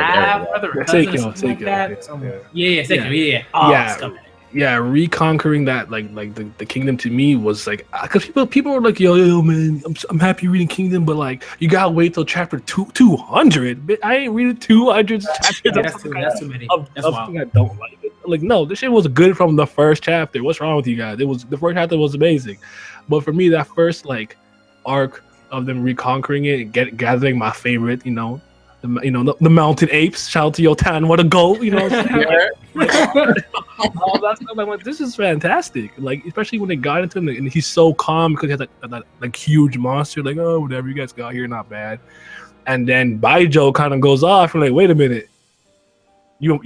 Seikyo. Yeah, Seikyo. Yeah. Oh, scumbag. Yeah, reconquering that like the kingdom to me was like because people were like yo man I'm happy reading Kingdom but like you gotta wait till chapter 200. I ain't reading 200 chapters. That's too many. That's wild. I don't like it. Like no, this shit was good from the first chapter. What's wrong with you guys? The first chapter was amazing, but for me that first like arc of them reconquering it and gathering my favorite the mountain apes. Shout out to Yotan, what a goal! All that stuff. I'm like, this is fantastic. Like, especially when they got into him, and he's so calm because he has that like huge monster. Like, oh, whatever you guys got here, not bad. And then Baijo kind of goes off and like, wait a minute, you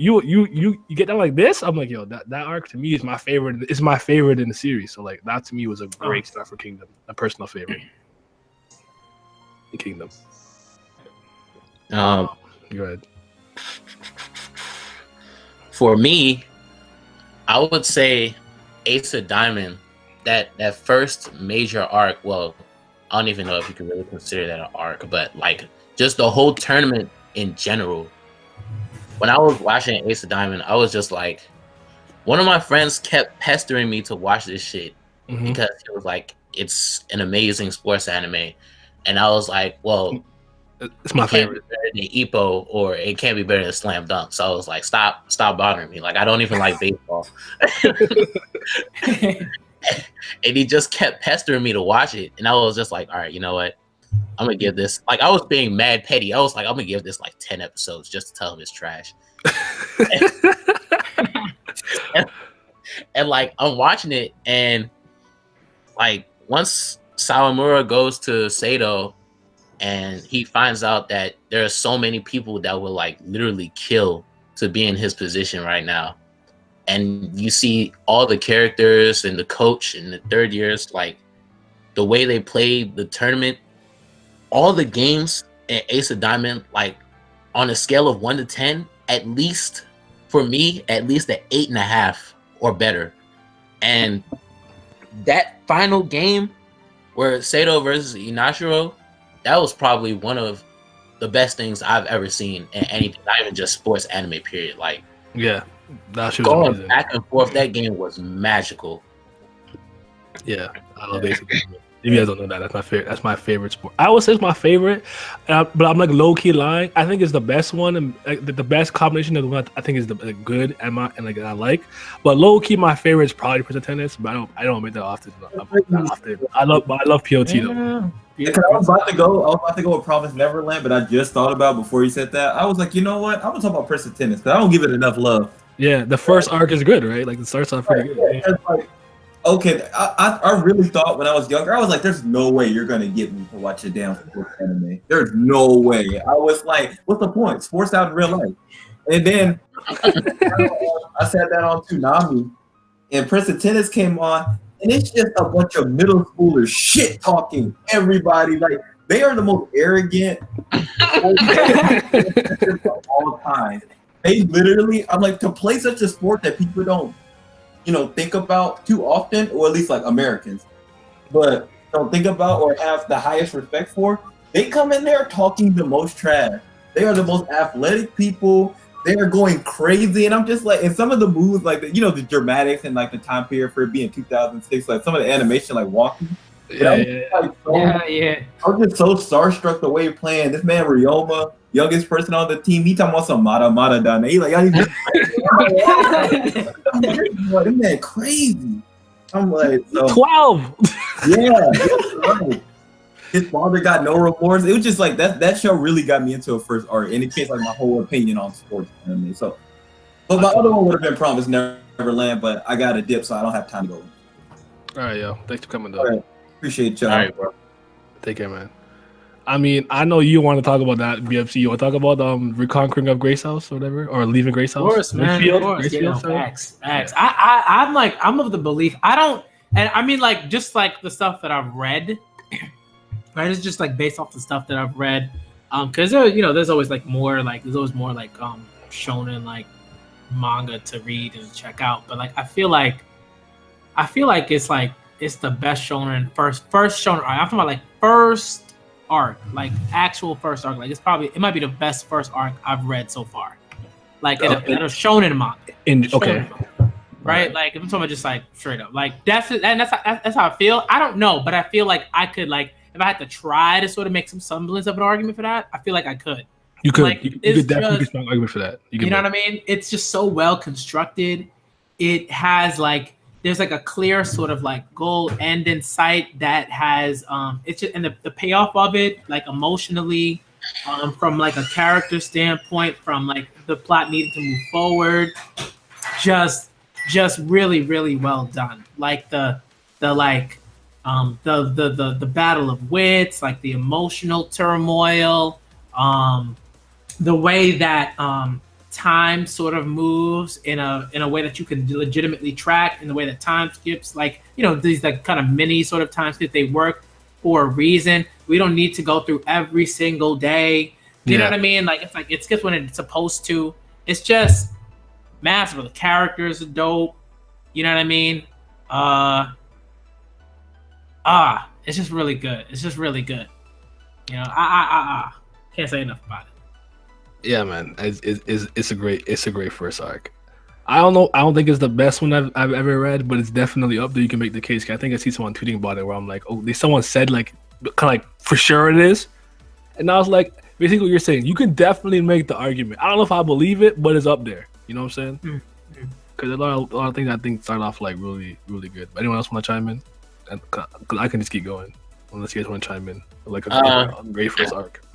get that like this? I'm like, yo, that arc to me is my favorite. It's my favorite in the series. So like, that to me was a great start for Kingdom, a personal favorite. The Kingdom. Go ahead. For me, I would say Ace of Diamond, that first major arc. Well, I don't even know if you can really consider that an arc, but like just the whole tournament in general. When I was watching Ace of Diamond, I was just like, one of my friends kept pestering me to watch this shit because it was like it's an amazing sports anime, and I was like, well. It's my favorite. Better than Ippo, or it can't be better than Slam Dunk. So I was like, stop bothering me. Like I don't even like baseball. And he just kept pestering me to watch it, and I was just like, all right, you know what? I'm gonna give this. Like I was being mad petty. I was like, I'm gonna give this like 10 episodes just to tell him it's trash. and like I'm watching it, and like once Sawamura goes to Sato. And he finds out that there are so many people that will like literally kill to be in his position right now. And you see all the characters and the coach and the third years, like the way they played the tournament, all the games in Ace of Diamond, like on a scale of 1 to 10, at least for me, at least an 8.5 or better. And that final game where Sato versus Inashiro, that was probably one of the best things I've ever seen in anything, not even just sports anime, period. Like, yeah, that shit was going amazing. back and forth, that game was magical. Yeah, I love Ace of Diamond. If you guys don't know that, that's my favorite. That's my favorite sport. I would say it's my favorite, but I'm like low key lying. I think it's the best one, and the best combination of the one I think is the good and I like. But low key, my favorite is probably prison tennis, but I don't make that often. Not often. I love POT though. Because I was about to go with Promised Neverland, but I just thought about before you said that. I was like, you know what? I'm gonna talk about prison tennis because I don't give it enough love. Yeah, the first arc is good, right? Like it starts off pretty good. Yeah, like, okay, I really thought when I was younger, I was like, there's no way you're gonna get me to watch a damn sports anime. There's no way. I was like, what's the point? Sports out in real life. And then I sat that on Toonami, and Prison Tennis came on, and it's just a bunch of middle schoolers shit talking everybody. Like they are the most arrogant of all time. They literally, I'm like, to play such a sport that people don't, think about too often, or at least like Americans, but don't think about or have the highest respect for. They come in there talking the most trash. They are the most athletic people. They are going crazy, and I'm just like, and some of the moves, like the dramatics and like the time period for it being 2006, like some of the animation, like walking. Yeah. I was just so starstruck the way you're playing. This man Ryoma, youngest person on the team, he talking about some Mada done. He like, this man crazy. I'm like, so, 12. Yeah, right. His father got no remorse. It was just like that show really got me into a first art, and it changed like my whole opinion on sports anime. So, but my other one would have been Promised Neverland, but I got a dip, so I don't have time to go. All right, yo. Thanks for coming, though. All right. Appreciate y'all. All right, bro. Take care, man. I mean, I know you want to talk about that BFC. You want to talk about reconquering of Grace House or whatever, or leaving Grace House? Of course, man. Of course. Facts. I'm of the belief. I don't, and I mean, like, just like the stuff that I've read, right? It's just like based off the stuff that I've read, because there's always like more, like there's always more like shonen like manga to read and check out. But like, I feel like it's the best shonen first shonen arc. I'm talking about like first arc, like actual first arc. Like it might be the best first arc I've read so far. Like in a shonen manga. Right? Like if I'm talking about just like straight up. Like that's how I feel. I don't know, but I feel like I could, like, if I had to try to sort of make some semblance of an argument for that, I feel like I could. You could. Like, you could definitely make a strong argument for that. You know what I mean? It's just so well constructed. It has like, there's like a clear sort of like goal end in sight that has it's just, and the payoff of it, like emotionally, from like a character standpoint, from like the plot needing to move forward, just really, really well done. Like the battle of wits, like the emotional turmoil, the way that time sort of moves in a way that you can legitimately track, in the way that time skips, like, these like kind of mini sort of time skips, they work for a reason. We don't need to go through every single day. You know what I mean? Like it skips when it's supposed to. It's just massive. The characters are dope. You know what I mean? It's just really good. It's just really good. Can't say enough about it. Yeah, man, it's a great first arc. I don't know. I don't think it's the best one I've ever read, but it's definitely up there. You can make the case. I think I see someone tweeting about it where I'm like, someone said like, kind of like for sure it is, and I was like, basically what you're saying, you can definitely make the argument. I don't know if I believe it, but it's up there. You know what I'm saying? Because a lot of things I think start off like really, really good. But anyone else want to chime in? Because I can just keep going unless you guys want to chime in. Like a great first arc.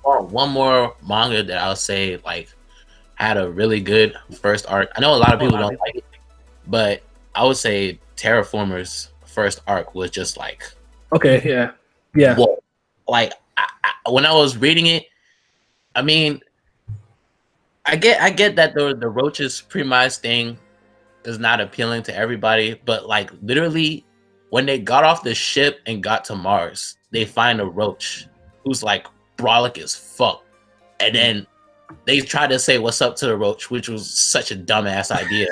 Or one more manga that I'll say like had a really good first arc. I know a lot of people don't like it, but I would say Terraformer's first arc was just like, okay, yeah. Whoa. Like when I was reading it, I mean, I get that the Roach's premise thing is not appealing to everybody, but like literally when they got off the ship and got to Mars, they find a Roach who's like brolic as fuck, and then they tried to say what's up to the Roach, which was such a dumbass idea.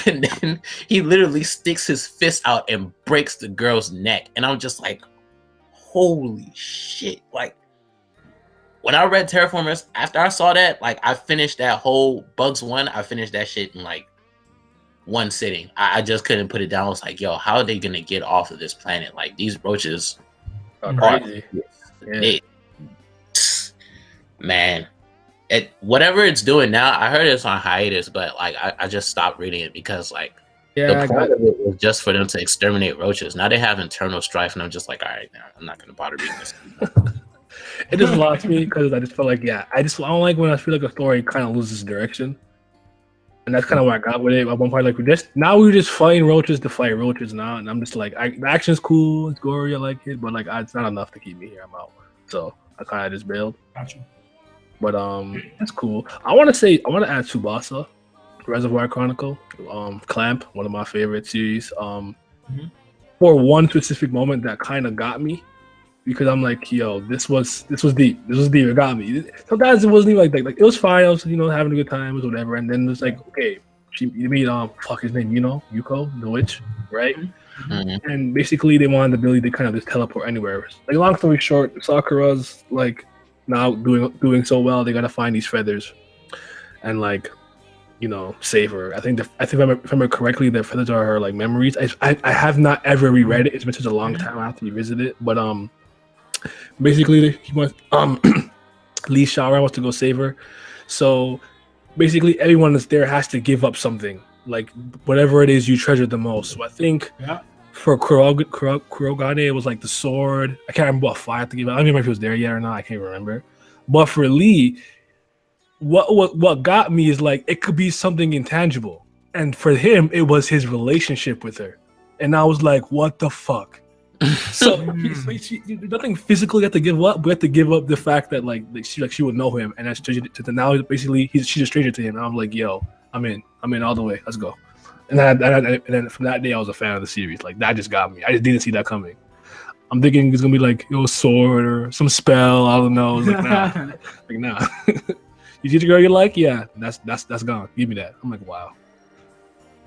And then he literally sticks his fist out and breaks the girl's neck, and I'm just like, holy shit. Like when I read Terraformers, after I saw that, like I finished that whole Bugs 1, I finished that shit in like one sitting. I just couldn't put it down. I was like, yo, how are they gonna get off of this planet? Like these roaches are crazy. Man, whatever it's doing now, I heard it's on hiatus, but like I just stopped reading it because like the point of it was just for them to exterminate roaches. Now they have internal strife, and I'm just like, all right, now I'm not gonna bother reading this. It just lost me because I just felt like, I don't like when I feel like a story kind of loses direction, and that's kind of what I got with it. At one point, like we're just fighting roaches to fight roaches now, and I'm just like, the action's cool, it's gory, I like it, but like it's not enough to keep me here. I'm out, so I kind of just bailed. Gotcha. But that's cool. I want to add Tsubasa, Reservoir Chronicle, Clamp, one of my favorite series. For one specific moment that kind of got me, because I'm like, yo, this was deep. This was deep. It got me. Sometimes it wasn't even like it was fine. I was having a good time, or whatever. And then it's like, okay, you meet fuck his name, Yuko, the witch, right? Mm-hmm. And basically they wanted the ability to kind of just teleport anywhere. Like long story short, Sakura's like now doing so well, they gotta find these feathers and like save her. I think if I remember correctly, the feathers are her like memories. I have not ever reread it. It's been such a long time I have to revisit it. But basically he wants Lee Shara wants to go save her. So basically everyone that's there has to give up something, like whatever it is you treasure the most. So I think for Kurogane, it was like the sword. I can't remember what fire I have to give up. I don't remember if he was there yet or not. I can't remember. But for Lee, what got me is like it could be something intangible, and for him it was his relationship with her, and I was like, what the fuck? So nothing physically had to give up. We had to give up the fact that like she would know him, and that's now basically she's a stranger to him. And I'm like, yo, I'm in all the way. Let's go. And then from that day I was a fan of the series. Like that just got me. I just didn't see that coming. I'm thinking it's gonna be like sword or some spell. I don't know. Like nah, like nah. You see the girl you like? Yeah, that's gone. Give me that. I'm like, wow,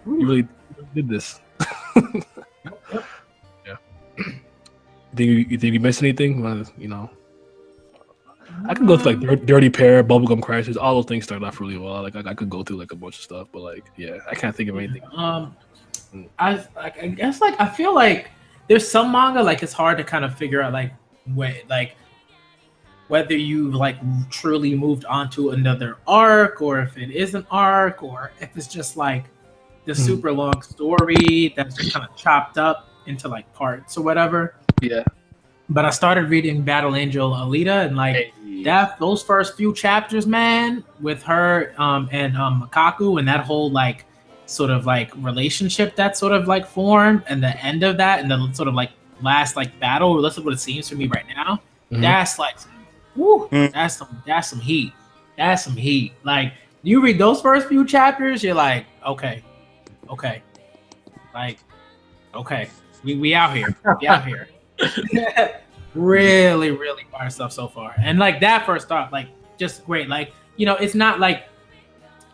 you really did this. Yeah. You think you missed anything? I could go through like Dirty Pair, Bubblegum Crisis. All those things started off really well. Like I could go through like a bunch of stuff, but like I can't think of anything. I guess like I feel like there's some manga like it's hard to kind of figure out like whether you like truly moved on to another arc, or if it is an arc, or if it's just like the super long story that's just kind of chopped up into like parts or whatever. Yeah. But I started reading Battle Angel Alita, and like those first few chapters, man, with her and Makaku, and that whole like sort of like relationship that sort of like formed, and the end of that, and the sort of like last like battle, that's what it seems to me right now. That's like woo, that's some heat. That's some heat. Like you read those first few chapters, you're like, okay. Like, okay. We out here. We out here. Really, really fire stuff so far. And like that first thought, like just great. Like, it's not like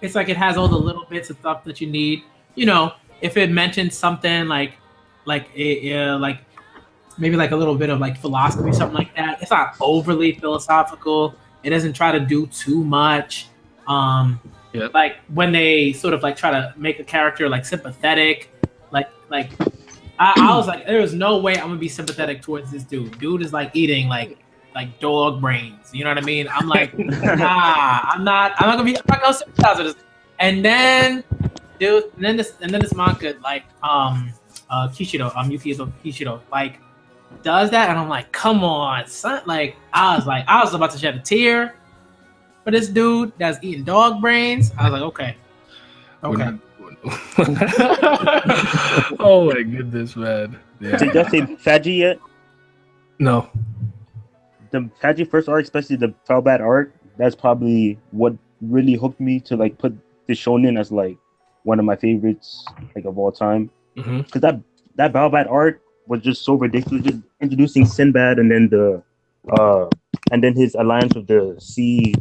it's like it has all the little bits of stuff that you need. If it mentions something like maybe like a little bit of like philosophy, something like that. It's not overly philosophical. It doesn't try to do too much. Like when they sort of like try to make a character like sympathetic, like I was like, there was no way I'm gonna be sympathetic towards this dude. Dude is like eating like dog brains. You know what I mean? I'm like, nah, I'm not gonna sympathize with this. And then, dude, and then this manga like Kishido, Yukizo Kishido, like does that, and I'm like, come on, son. Like I was about to shed a tear for this dude that's eating dog brains. I was like, okay. Oh my goodness, man. Yeah. Did y'all say Faji yet? No. The Faji first arc, especially the Falbat arc, that's probably what really hooked me to like put the shonen as like one of my favorites like of all time. Because that Falbat arc was just so ridiculous, just introducing Sinbad and then his alliance with the sea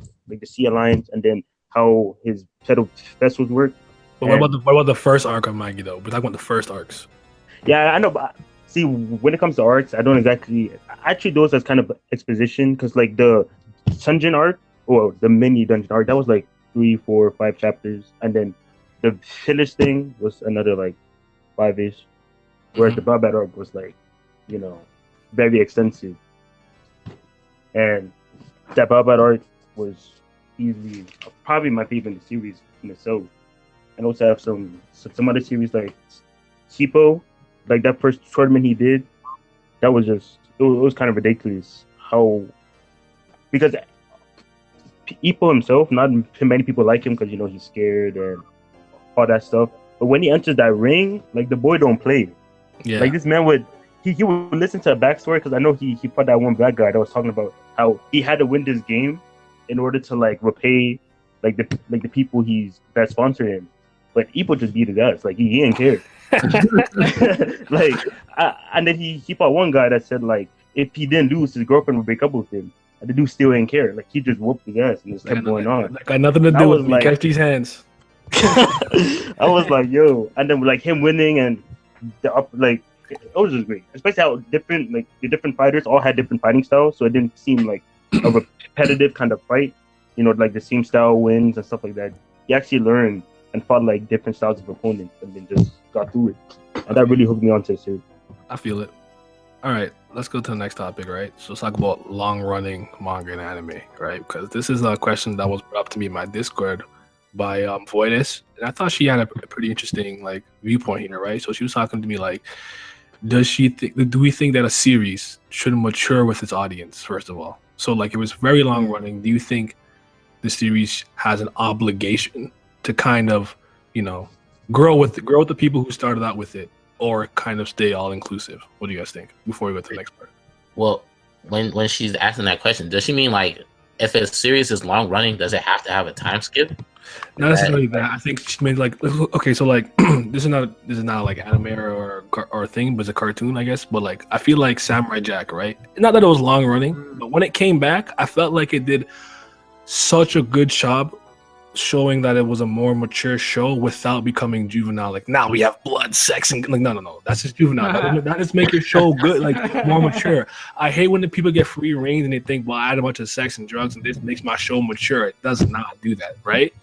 alliance, and then how his pedal vessels work. But what about the first arc of Maggie though? We're talking about the first arcs. Yeah, I know, but see, when it comes to arcs, I don't exactly. I treat those as kind of exposition, because like the dungeon arc or the mini dungeon arc, that was like 3, 4, 5 chapters, and then the finish thing was another like 5-ish, whereas the Bob arc was like, you know, very extensive, and that Bob arc was easily probably my favorite in the series in itself. And also have some other series like Sipo, like that first tournament he did, that was just it was kind of ridiculous how, because Ippo himself, not many people like him because, you know, he's scared and all that stuff. But when he enters that ring, like, the boy don't play. Yeah. Like, this man would he would listen to a backstory, because I know he fought that one black guy that was talking about how he had to win this game in order to like repay like the people that sponsor him. But Ippo just beat his ass. Like, he didn't care. Like, and then he fought one guy that said like if he didn't lose, his girlfriend would break up with him. And the dude still didn't care. Like, he just whooped his ass and just kept going on. Like, got nothing to do with me. Catch these hands. I was like, yo. And then like him winning and like it was just great. Especially how different, like, the different fighters all had different fighting styles, so it didn't seem like a repetitive kind of fight. You know, like the same style wins and stuff like that. He actually learned and fought like different styles of opponents and then just got through it. And that really hooked me onto the series. I feel it. All right, let's go to the next topic, right? So let's talk about long-running manga and anime, right? Because this is a question that was brought up to me in my Discord by Voidus, and I thought she had a pretty interesting like viewpoint here, right? So she was talking to me like, do we think that a series should mature with its audience, first of all? So like, it was very long-running. Do you think the series has an obligation to kind of, you know, grow with the people who started out with it, or kind of stay all inclusive? What do you guys think before we go to the next part? Well, when she's asking that question, does she mean like if a series is long running, does it have to have a time skip? Not necessarily that. I think she made like, okay, so like this is not like anime or a thing, but it's a cartoon, I guess. But like, I feel like Samurai Jack, right? Not that it was long running, but when it came back, I felt like it did such a good job showing that it was a more mature show without becoming juvenile. Like, now we have blood, sex, and like, no, that's just juvenile. That just make your show good, like more mature. I hate when the people get free reigns and they think, well, I had a bunch of sex and drugs and this makes my show mature. It does not do that, right?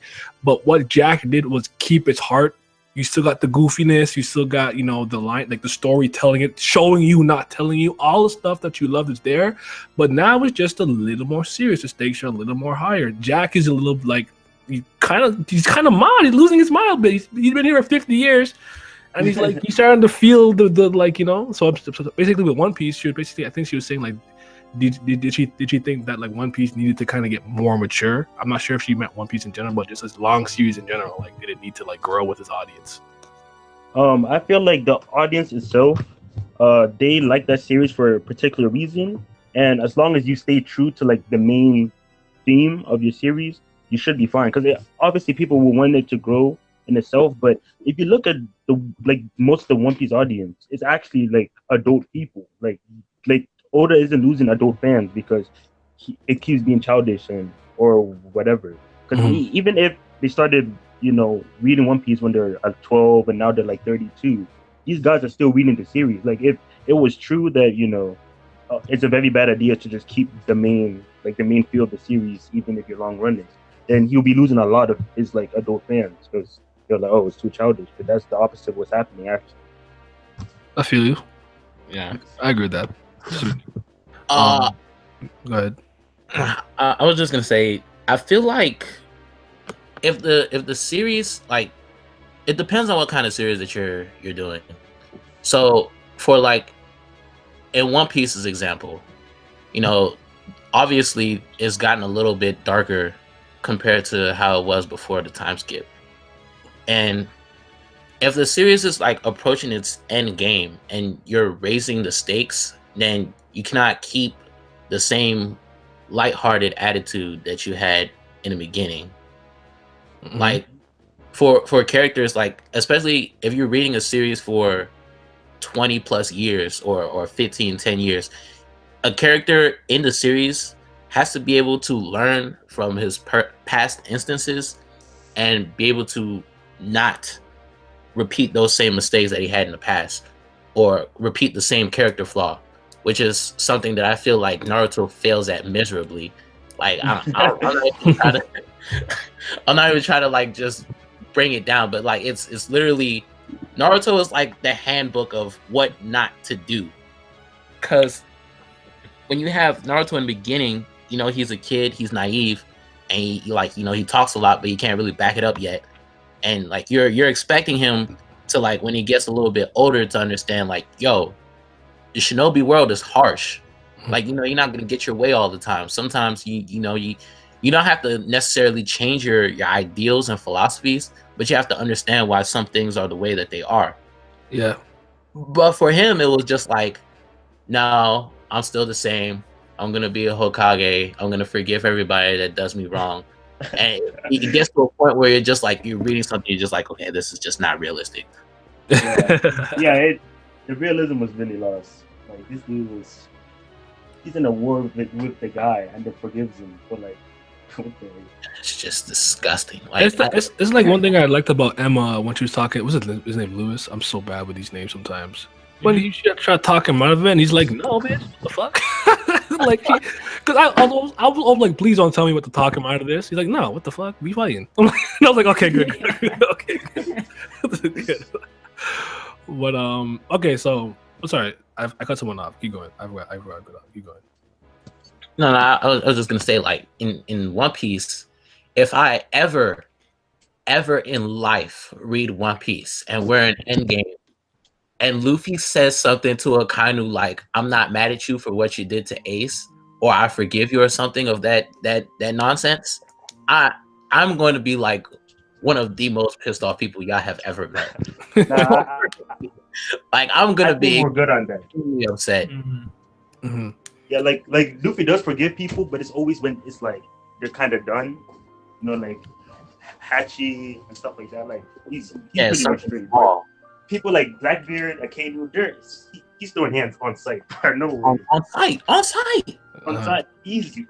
But what Jack did was keep its heart. You still got the goofiness, you still got, you know, the line, like the storytelling, it showing you, not telling you, all the stuff that you loved is there. But now it's just a little more serious. The stakes are a little more higher. Jack is a little like, he's kind of mild. He's losing his mind a bit. He's been here for 50 years, and he's like, he's starting to feel the like, you know. So basically, with One Piece, I think she was saying like, did she think that like One Piece needed to kind of get more mature? I'm not sure if she meant One Piece in general, but just as long series in general. Like, did it need to like grow with its audience? I feel like the audience itself, they like that series for a particular reason, and as long as you stay true to like the main theme of your series, you should be fine. Because obviously people will want it to grow in itself, but if you look at most of the One Piece audience, it's actually like adult people. Like Oda isn't losing adult fans because it keeps being childish or whatever. Because even if they started, you know, reading One Piece when they're 12 and now they're like 32, these guys are still reading the series. Like, if it was true that, you know, it's a very bad idea to just keep the main feel of the series, even if you're long running, then he'll be losing a lot of his like adult fans because they're like, oh, it's too childish. But that's the opposite of what's happening actually. I feel you. Yeah, I agree with that. Go ahead. I was just gonna say, I feel like if the series, like, it depends on what kind of series that you're doing. So for like in One Piece's example, you know, obviously it's gotten a little bit darker compared to how it was before the time skip. And if the series is like approaching its end game and you're raising the stakes, then you cannot keep the same lighthearted attitude that you had in the beginning. Mm-hmm. Like for characters, like, especially if you're reading a series for 20 plus years or 10 years, a character in the series has to be able to learn from his past instances and be able to not repeat those same mistakes that he had in the past or repeat the same character flaw, which is something that I feel like Naruto fails at miserably. Like, I'm not even trying to like just bring it down, but like it's literally Naruto is like the handbook of what not to do. Because when you have Naruto in the beginning, you know, he's a kid, he's naive, and he like, you know, he talks a lot, but he can't really back it up yet. And like you're expecting him to, like, when he gets a little bit older, to understand like, yo, the shinobi world is harsh. Like, you know, you're not gonna get your way all the time. Sometimes you don't have to necessarily change your ideals and philosophies, but you have to understand why some things are the way that they are. Yeah. But for him, it was just like, no, I'm still the same. I'm gonna be a Hokage. I'm gonna forgive everybody that does me wrong. And it gets to a point where you're just like, you're reading something, you're just like, okay, this is just not realistic. The realism was really lost. Like, this dude he's in a war with the guy and then forgives him for like, it's just disgusting. Like, it's like one thing I liked about Emma when she was talking. Was it his name Lewis? I'm so bad with these names sometimes. But he tried talking him out of it, and he's like, "No, man, what the fuck?" Like, because I was like, "Please don't tell me what to talk him out of this." He's like, "No, what the fuck? We fighting?" And I was like, "Okay, good, okay, good." But okay, so I'm sorry, I cut someone off. Keep going. I forgot. Keep going. No, I was just gonna say, like, in One Piece, if I ever in life read One Piece and we're in Endgame, and Luffy says something to Akainu like, "I'm not mad at you for what you did to Ace," or "I forgive you," or something of that nonsense, I'm going to be like one of the most pissed off people y'all have ever met. Like, I'm gonna be we're good on that. Really upset. Mm-hmm. Mm-hmm. Yeah, like Luffy does forgive people, but it's always when it's like they're kind of done. You know, like Hachi and stuff like that. Like he's pretty much straight. People like Blackbeard, Akainu, he's throwing hands on site. No way. On site, easy.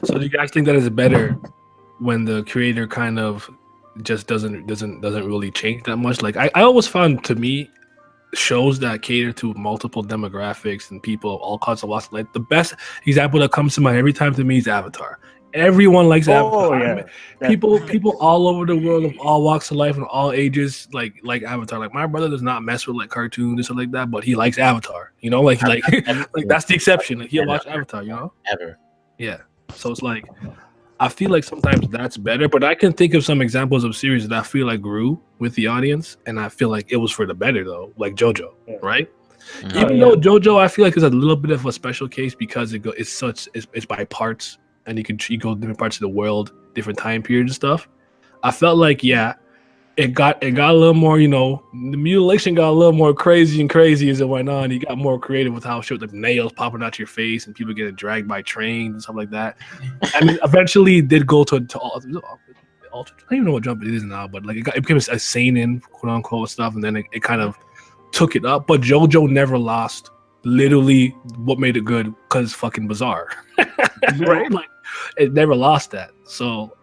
So do you guys think that is better when the creator kind of just doesn't really change that much? Like I always found, to me, shows that cater to multiple demographics and people of all kinds of walks of life, the best example that comes to mind every time to me is Avatar. Everyone likes Avatar. Yeah. People all over the world of all walks of life and all ages like Avatar. Like, my brother does not mess with like cartoons and stuff like that, but he likes Avatar. You know, like that's the exception. Like, he'll watch Avatar. You know, ever. Yeah. So it's like, I feel like sometimes that's better, but I can think of some examples of series that I feel like grew with the audience, and I feel like it was for the better though, like JoJo, right? Mm-hmm. Even though JoJo, I feel like, is a little bit of a special case because it's by parts, and you go different parts of the world, different time periods and stuff. I felt like, it got a little more, you know, the mutilation got a little more crazy as it went on. You got more creative with how shit, like nails popping out your face and people getting dragged by trains and stuff like that. I mean, eventually it did go to I don't even know what jump it is now, but like it became a seinen, quote unquote, stuff, and then it kind of took it up. But JoJo never lost literally what made it good, because it's fucking bizarre. Right? Like, it never lost that. So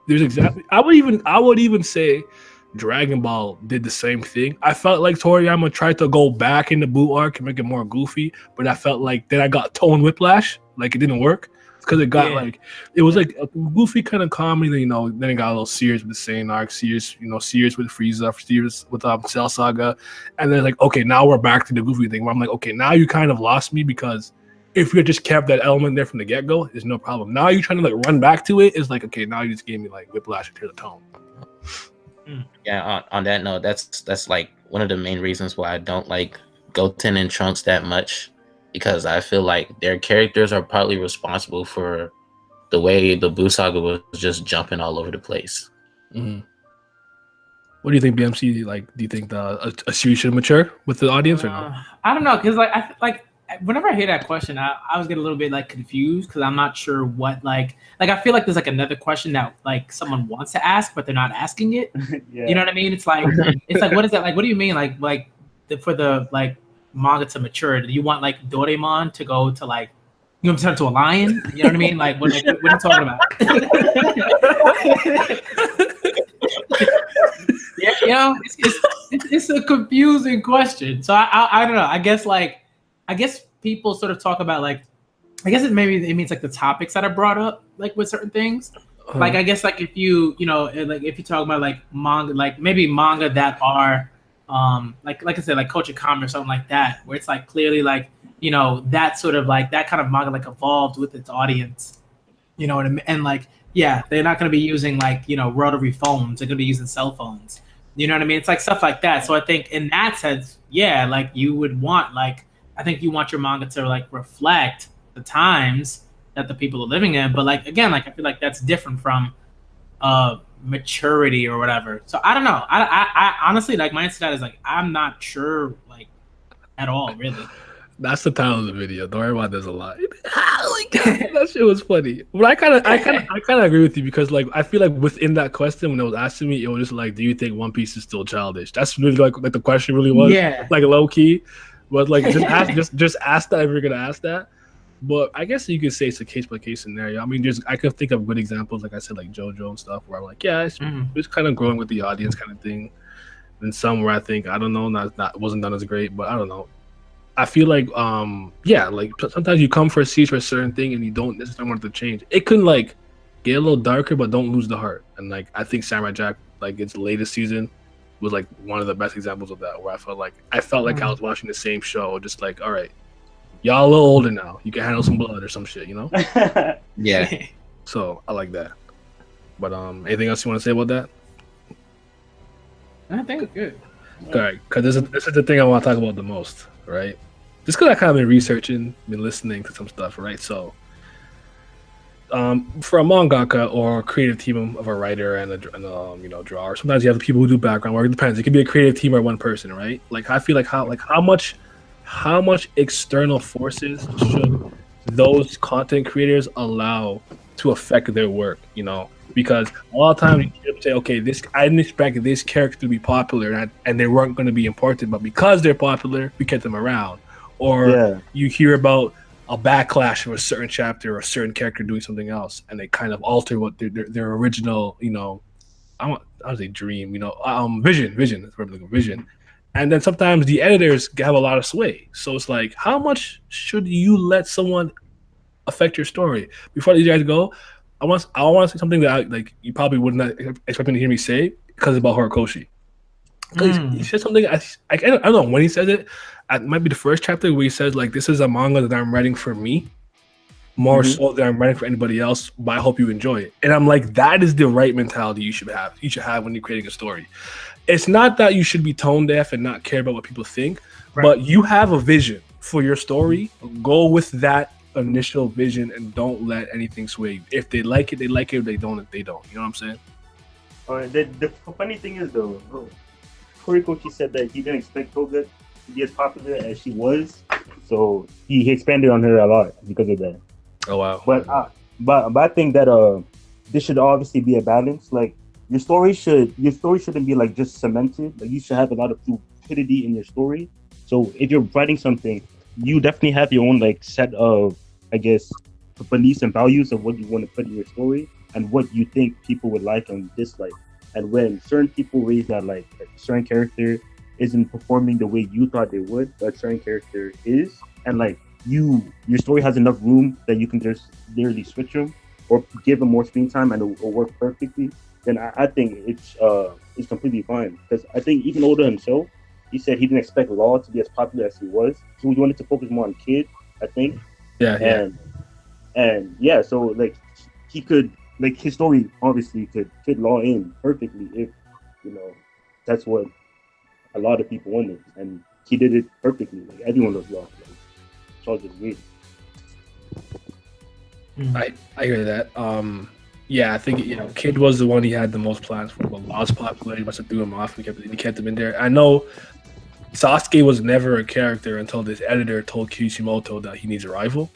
there's exactly, I would even say Dragon Ball did the same thing. I felt like Toriyama tried to go back in the Buu arc and make it more goofy, but I felt like then I got tone whiplash. Like, it didn't work because it got like, it was like a goofy kind of comedy, you know. Then it got a little serious with the Saiyan arc, serious with Frieza, serious with Cell Saga, and then like, okay, now we're back to the goofy thing. Where I'm like, okay, now you kind of lost me, because if you had just kept that element there from the get go, there's no problem. Now you're trying to like run back to it. It's like, okay, now you just gave me like whiplash and clear the tone. Yeah, on that note, that's like one of the main reasons why I don't like Goten and Trunks that much, because I feel like their characters are partly responsible for the way the Buu Saga was just jumping all over the place. Mm-hmm. What do you think, BMC? Like, do you think a series should mature with the audience or no? I don't know, because whenever I hear that question, I always get a little bit like confused, because I'm not sure what like I feel like there's like another question that like someone wants to ask but they're not asking it. You know what I mean? It's like what is that like? What do you mean for the like manga to mature? Do you want like Doremon to go to like, you know, turn to a lion? You know what I mean? Like what are you talking about? Yeah, you know, it's a confusing question. So I don't know. I guess people sort of talk about like, I guess it means like the topics that are brought up like with certain things. like I guess like if you like if you talk about like manga, like maybe manga that are like I said, like Culture Comics or something like that, where it's like clearly like that sort of like that kind of manga like evolved with its audience, and like yeah, they're not going to be using like rotary phones, they're going to be using cell phones, you know what I mean? It's like stuff like that. So I think in that sense, yeah, like you would want like I think you want your manga to like reflect the times that the people are living in, but like again, like I feel like that's different from maturity or whatever. So I don't know. I honestly, like, my answer to that is like I'm not sure, like, at all, really. That's the title of the video. Doremon does a lot. That shit was funny. But I kind of agree with you, because like I feel like within that question, when it was asking me, it was just like, do you think One Piece is still childish? That's really like the question really was. Yeah. Like low key, but like just ask that if you're gonna ask that. But I guess you could say it's a case by case scenario. I mean, I could think of good examples, like I said, like JoJo and stuff, where I'm like, yeah, it's kind of growing with the audience kind of thing. And some where I think, I don't know, not wasn't done as great, but I don't know. I feel like, yeah, like sometimes you come for a seat for a certain thing and you don't necessarily want it to change. It can like get a little darker, but don't lose the heart. And like I think Samurai Jack, like its latest season, was like one of the best examples of that, where I felt like I was watching the same show, just like, all right, y'all a little older now, you can handle some blood or some shit, Yeah. So I like that. But anything else you want to say about that? I think it's good. All right, because this is the thing I want to talk about the most, right? Just because I kind of been researching, been listening to some stuff, right? So, for a mangaka or creative team of a writer and a drawer, sometimes you have the people who do background work. It depends. It could be a creative team or one person, right? Like I feel like how much external forces should those content creators allow to affect their work? Because a lot of times you say, okay, I didn't expect this character to be popular, and they weren't going to be important, but because they're popular, we kept them around. Or you hear about a backlash of a certain chapter or a certain character doing something else, and they kind of alter what their original, I want to say dream, vision. And then sometimes the editors have a lot of sway. So it's like, how much should you let someone affect your story? Before you guys go, I want to say something that you probably would not expect to hear me say, because about Horikoshi. Because he said something, I don't know when he says it. It might be the first chapter where he says like, "This is a manga that I'm writing for me, more so than I'm writing for anybody else. But I hope you enjoy it." And I'm like, that is the right mentality you should have. You should have when you're creating a story. It's not that you should be tone deaf and not care about what people think, but you have a vision for your story. Go with that initial vision and don't let anything sway you. If they like it, they like it. If they don't, they don't. You know what I'm saying? The funny thing is though, Horikoshi said that he didn't expect Toga to be as popular as she was, so he expanded on her a lot because of that. Oh wow! But I think that this should obviously be a balance. Like your story shouldn't be like just cemented. Like you should have a lot of fluidity in your story. So if you're writing something, you definitely have your own like set of, I guess, beliefs and values of what you want to put in your story and what you think people would like and dislike. And when certain people raise that like a certain character isn't performing the way you thought they would, but a certain character is, and like your story has enough room that you can just literally switch them or give them more screen time and it'll work perfectly, then I think it's completely fine. Because I think even Oda himself, he said he didn't expect Law to be as popular as he was, so he wanted to focus more on kids, I think. And yeah, so like he could, like his story obviously could fit Law in perfectly if that's what a lot of people wanted, and he did it perfectly. Like everyone loves Law. Like, Charles is great. I hear that. Yeah, I think Kid was the one he had the most plans for, but Law's popular. He must have threw him off. He kept him in there. I know Sasuke was never a character until this editor told Kishimoto that he needs a rival.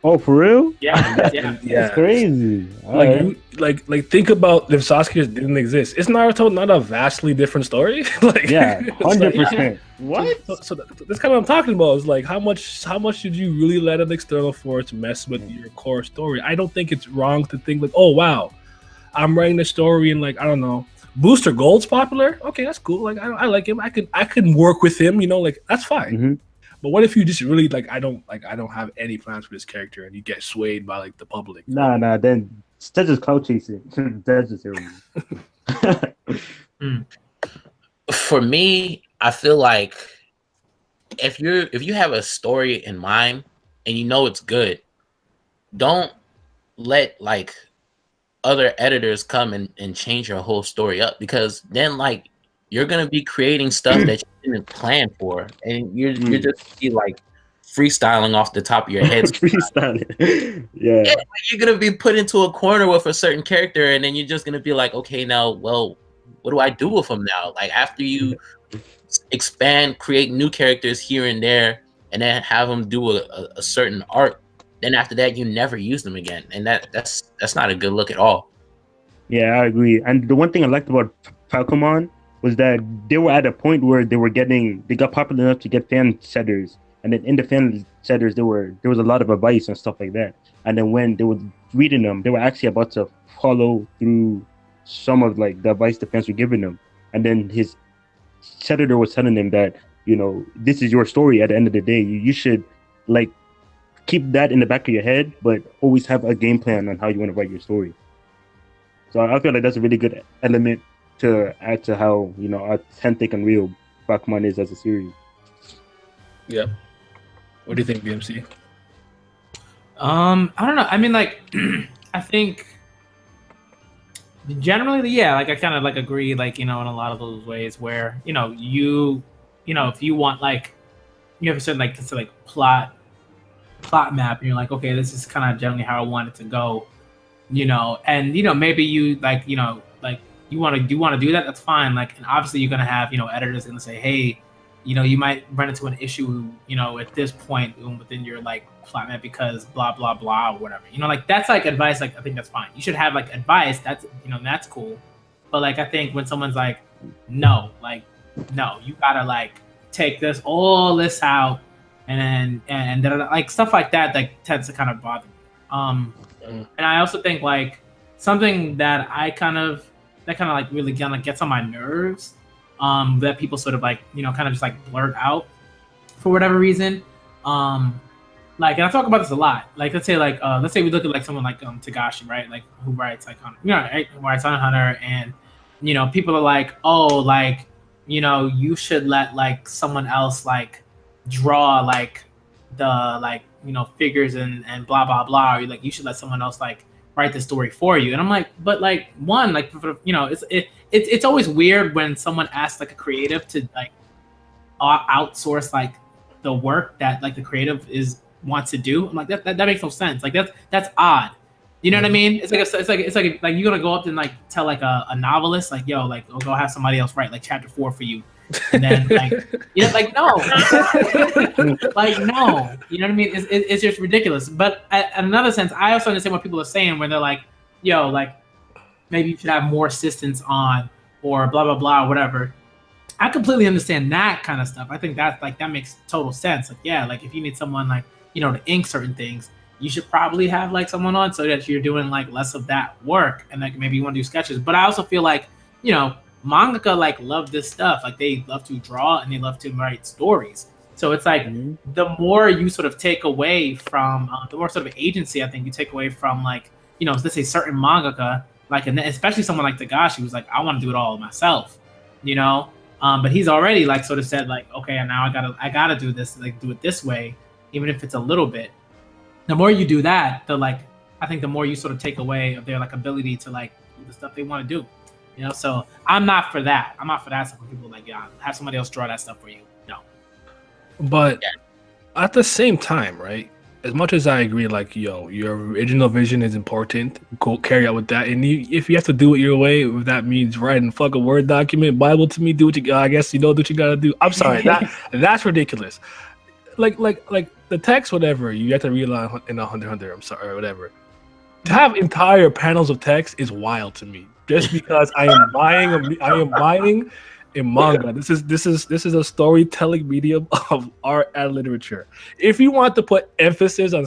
Oh, for real? Yeah. That's crazy. Like think about if Sasuke just didn't exist. Is Naruto not a vastly different story? 100%. What? So that's kind of what I'm talking about. Is like how much should you really let an external force mess with your core story? I don't think it's wrong to think like, oh wow, I'm writing a story and like I don't know, Booster Gold's popular. Okay, that's cool. Like I like him. I can work with him. Like that's fine. Mm-hmm. But what if you just really I don't have any plans for this character and you get swayed by like the public? Nah. Then That's just cloud chasing. That's just terrible. For me, I feel like if you have a story in mind and you know it's good, don't let like other editors come and change your whole story up, because then like you're gonna be creating stuff that you didn't plan for, and you're just be like freestyling off the top of your head. Freestyling. Yeah. Like, you're gonna be put into a corner with a certain character, and then you're just gonna be like, okay, now, well, what do I do with him now? Like after you expand, create new characters here and there, and then have them do a certain arc, then after that you never use them again, and that's not a good look at all. Yeah, I agree. And the one thing I liked about Falcomon was that they were at a point where they got popular enough to get fan setters, and then in the fan setters there was a lot of advice and stuff like that. And then when they were reading them, they were actually about to follow through some of like the advice the fans were giving them. And then his senator was telling him that, you know, this is your story. At the end of the day, you should like keep that in the back of your head, but always have a game plan on how you want to write your story. So I feel like that's a really good element to add to how, you know, authentic and real Bakuman is as a series. Yep. What do you think, BMC? I don't know. I mean, like, I think generally, yeah, like I kind of like agree, like, you know, in a lot of those ways where, you know, if you want like, you have a certain like plot map, and you're like, okay, this is kind of generally how I want it to go, you know, and you know maybe you like, you know, like you want to do that, that's fine. Like, and obviously you're gonna have, you know, editors gonna say, hey, you know, you might run into an issue, you know, at this point within your like plot map because blah blah blah or whatever, you know, like that's like advice. Like I think that's fine. You should have like advice. That's, you know, that's cool. But like I think when someone's like, no, you gotta like take all this out, and like stuff like that, like tends to kind of bother me. And I also think like something that kind of like really gets on my nerves, that people sort of like, you know, kind of just like blurt out for whatever reason. Like, and I talk about this a lot. Like, let's say we look at like someone like Tagashi, right? Like who writes like on, you know, right? Who writes on Hunter, and you know, people are like, oh, like, you know, you should let like someone else like draw like the like, you know, figures and blah blah blah, or like you should let someone else like write the story for you. And I'm like, but like one, like, you know, it's always weird when someone asks like a creative to like outsource like the work that like the creative wants to do. I'm like, that makes no sense. Like that's odd. You know what I mean? It's like you're gonna go up and like tell like a novelist like, yo, like, go have somebody else write like chapter 4 for you, and then like, you know, like, no, like, no, you know what I mean? It's just ridiculous. But in another sense, I also understand what people are saying when they're like, yo, like maybe you should have more assistants on, or blah blah blah, or whatever. I completely understand that kind of stuff. I think that makes total sense. Like, yeah, like if you need someone like, you know, to ink certain things, you should probably have like someone on so that you're doing like less of that work, and like maybe you want to do sketches. But I also feel like, you know, mangaka like love this stuff. Like they love to draw and they love to write stories. So it's like the more you sort of take away from the more sort of agency I think you take away from, like, you know, let's say certain mangaka, like, and especially someone like Tagashi who's like, I want to do it all myself, you know. But he's already like sort of said like, okay, now I gotta do this, like do it this way, even if it's a little bit. The more you do that, I think the more you sort of take away of their like ability to like do the stuff they want to do, you know. So I'm not for that. So when people are like, yeah, have somebody else draw that stuff for you. No. But at the same time, right? As much as I agree, like, yo, your original vision is important, go carry out with that. And if you have to do it your way, if that means writing fuck a Word document, Bible to me, do what you, I guess you know what you gotta do. I'm sorry, that's ridiculous. Like the text, whatever, you have to rely on in a Hunter, I'm sorry, or whatever. To have entire panels of text is wild to me. Just because I am buying in manga. This is a storytelling medium of art and literature. If you want to put emphasis on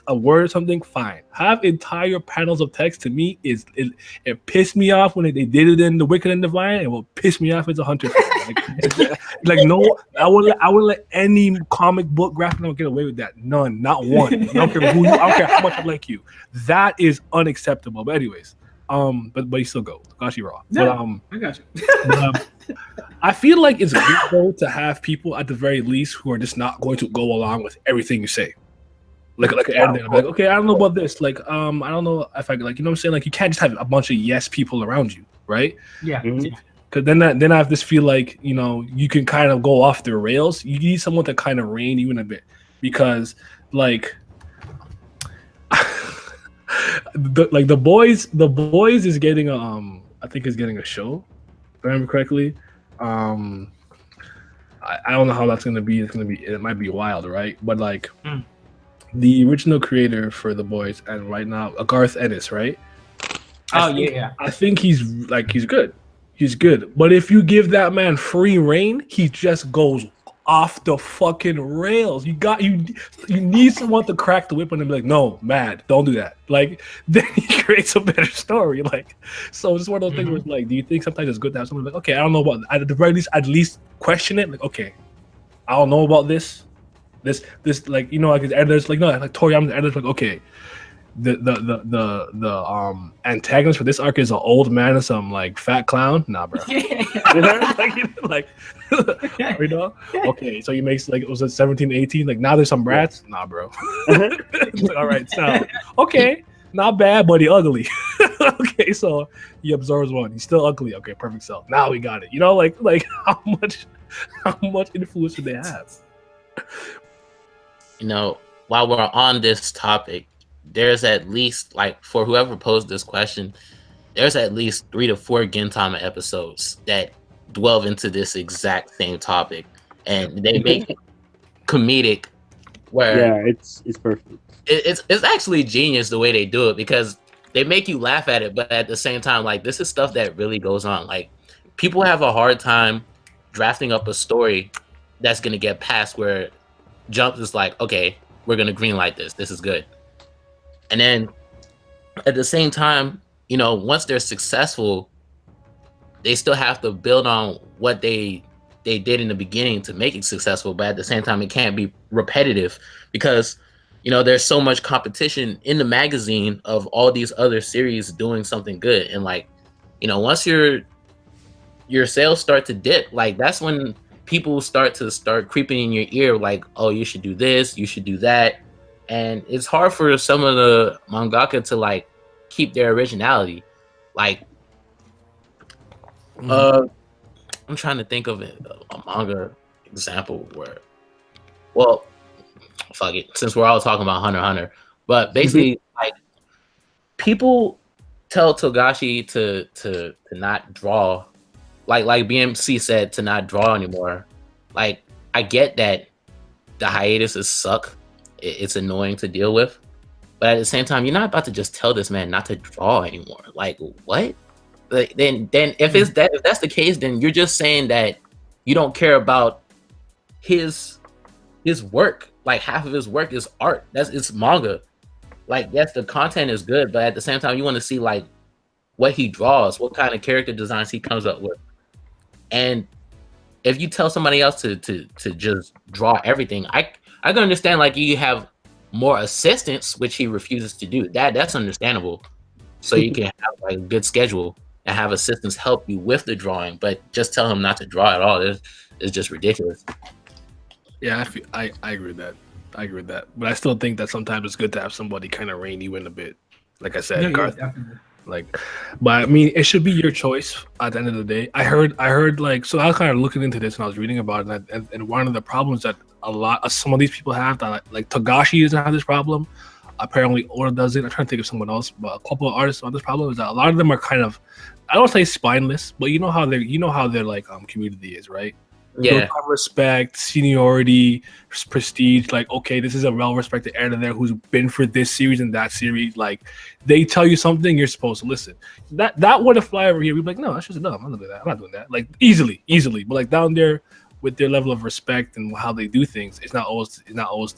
a word or something, fine. Have entire panels of text. To me, it pissed me off when they did it in The Wicked and Divine. It will piss me off as a Hunter fan. Like no, I wouldn't let any comic book graphic novel get away with that. None, not one. I don't care who you, I don't care how much I like you. That is unacceptable. But anyways, but you still go. Togashi raw. No, I got you. But, I feel like it's good though to have people at the very least who are just not going to go along with everything you say. Like an editor, like, okay, I don't know about this. Like, I don't know if I like, you know what I'm saying? Like, you can't just have a bunch of yes people around you, right? Yeah. Because then I have this feel like, you know, you can kind of go off the rails. You need someone to kind of rein you in a bit, because like the boys is getting I think is getting a show, if I remember correctly. I don't know how that's gonna be. It might be wild, right? But like the original creator for the boys, and right now Garth Ennis, right? I think he's good. He's good. But if you give that man free reign, he just goes off the fucking rails. You need someone to crack the whip on him, be like, no, mad, don't do that. Like, then he creates a better story. Like, so it's one of those things where it's like, do you think sometimes it's good to have someone like, okay, I don't know about, at the very least, question it. Like, okay, I don't know about this, like, you know, like his editors, like, no, like Toriyama's editors, like, okay, the antagonist for this arc is an old man and some like fat clown. Nah, bro. like you know? Okay, so he makes like, it was at 17, 18. Like, now there's some brats. Nah, bro. All right, so okay, not bad, but he ugly. Okay, so he absorbs one. He's still ugly. Okay, perfect. So now we got it. You know, like how much influence do they have? You know, while we're on this topic, there's at least, like, for whoever posed this question, there's at least 3 to 4 Gintama episodes that delve into this exact same topic, and they make it comedic. Where it's perfect. It's actually genius the way they do it, because they make you laugh at it, but at the same time, like, this is stuff that really goes on. Like, people have a hard time drafting up a story that's gonna get past where Jump is like, okay, we're gonna greenlight this. This is good. And then at the same time, you know, once they're successful, they still have to build on what they did in the beginning to make it successful. But at the same time, it can't be repetitive, because, you know, there's so much competition in the magazine of all these other series doing something good. And like, you know, once your sales start to dip, like, that's when people start creeping in your ear, like, oh, you should do this, you should do that. And it's hard for some of the mangaka to like keep their originality. Like, I'm trying to think of a manga example where, well, fuck it, since we're all talking about Hunter x Hunter, but basically, like, people tell Togashi to not draw, like BMC said, to not draw anymore. Like, I get that the hiatuses suck. It's annoying to deal with, but at the same time, you're not about to just tell this man not to draw anymore. Like, what? Like, then if that's the case, then you're just saying that you don't care about his work. Like, half of his work is art. It's manga. Like, yes, the content is good, but at the same time, you want to see like what he draws, what kind of character designs he comes up with. And if you tell somebody else to just draw everything, I can understand, like, you have more assistants, which he refuses to do. That's understandable. So you can have like a good schedule and have assistants help you with the drawing, but just tell him not to draw at all. It's just ridiculous. Yeah, I agree with that. But I still think that sometimes it's good to have somebody kind of rein you in a bit. Like I said, Garth. Like, but I mean, it should be your choice at the end of the day. I heard like, so I was kind of looking into this and I was reading about it, and one of the problems that some of these people have, that like Togashi doesn't have this problem. Apparently, Oda doesn't. I'm trying to think of someone else, but a couple of artists on this problem is that a lot of them are kind of, I don't say spineless, but you know how their like community is, right? Yeah. Respect, seniority, prestige. Like, okay, this is a well-respected editor who's been for this series and that series. Like, they tell you something, you're supposed to listen. That would fly over here. We'd be like, no, that's just enough. I'm not doing that. I'm not doing that. Like, easily. But like down there, with their level of respect and how they do things, it's not always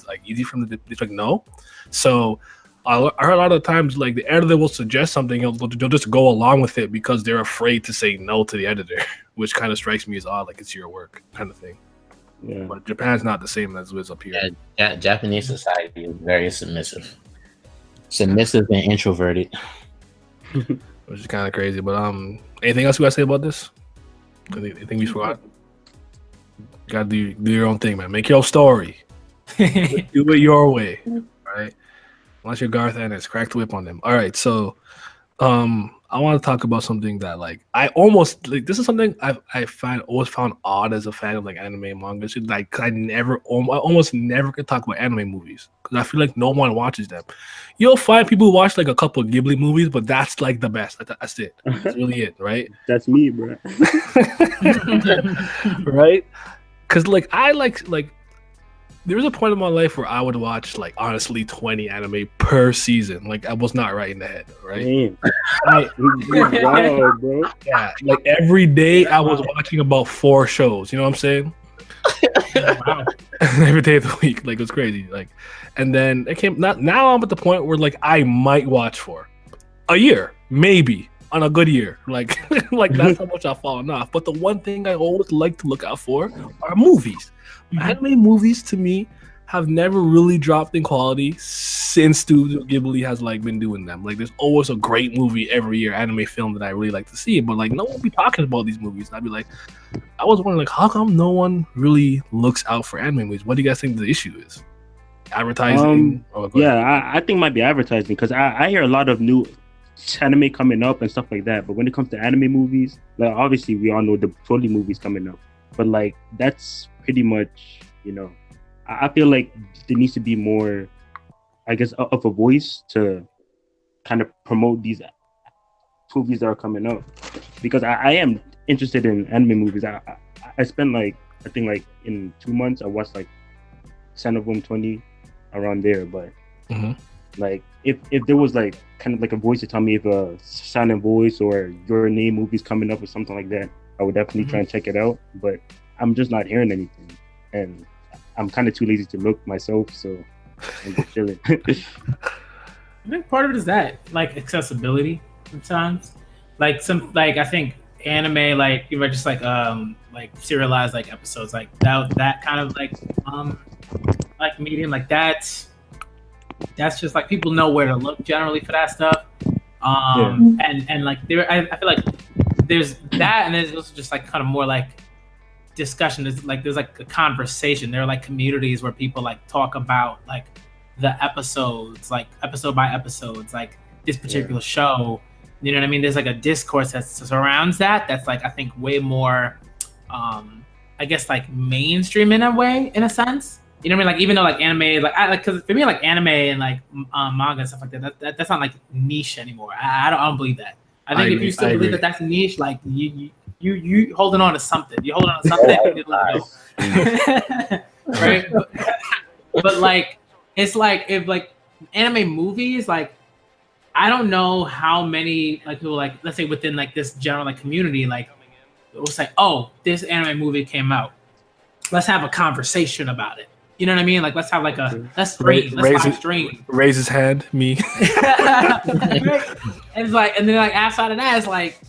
like easy for them to be like no. So I heard a lot of times like the editor will suggest something, they'll just go along with it because they're afraid to say no to the editor, which kind of strikes me as odd, like it's your work kind of thing. Yeah. But Japan's not the same as it is up here. Yeah, Japanese society is very submissive and introverted, which is kind of crazy. But anything else you guys say about this? Anything we forgot? You gotta do your own thing, man. Make your story. Do it your way, right? Unless you're Garth Ennis, crack the whip on them. All right, so I want to talk about something that like I almost like. This is something I always found odd as a fan of like anime and manga. So, like I almost never could talk about anime movies because I feel like no one watches them. You'll find people who watch like a couple of Ghibli movies, but that's like the best. That's it. That's really it, right? That's me, bro. Right? Because like I like there was a point in my life where I would watch like honestly 20 anime per season. Like I was not right in the head, right? Wow, bro. Yeah, like every day I was watching about 4 shows. You know what I'm saying? Wow. Every day of the week, like it was crazy. Like, and then it came. Now I'm at the point where like I might watch for a year, maybe. On a good year, like that's how much I've fallen off. But the one thing I always like to look out for are movies. Anime movies to me have never really dropped in quality since Studio Ghibli has like been doing them. Like there's always a great movie every year, anime film that I really like to see. But like no one be talking about these movies. And I'd be like, I was wondering like how come no one really looks out for anime movies? What do you guys think the issue is? Advertising? I think it might be advertising because I hear a lot of new anime coming up and stuff like that, but when it comes to anime movies, like obviously we all know the Broly movies coming up, but like that's pretty much, you know, I feel like there needs to be more, I guess, of a voice to kind of promote these movies that are coming up, because I am interested in anime movies. I spent like I think like in 2 months I watched like 10 of them, 20 around there, but like if there was like kind of like a voice to tell me if a Silent Voice or Your Name movie's coming up or something like that, I would definitely try and check it out. But I'm just not hearing anything, and I'm kind of too lazy to look myself, so I'm just chilling. I think part of it is that like accessibility sometimes, like I think anime like you know just like serialized like episodes like that kind of like medium like that's just like people know where to look generally for that stuff. And like I feel like there's that, and there's also just like kind of more like discussion. There's like a conversation. There are like communities where people like talk about like the episodes, like episode by episodes, like this particular show. You know what I mean? There's like a discourse that surrounds that. That's like I think way more, I guess like mainstream in a way, in a sense. You know what I mean? Like even though like anime, because for me like anime and like manga and stuff like that's not like niche anymore. I don't believe that. I think if you still believe that that's niche, like you holding on to something. You're holding on to something. You let go. Right? But like it's like if like anime movies, like I don't know how many like people like let's say within like this general like community like it was like, oh, this anime movie came out. Let's have a conversation about it. You know what I mean? Like let's have like let's stream. Raise his hand, me. And it's like, and then like outside of that,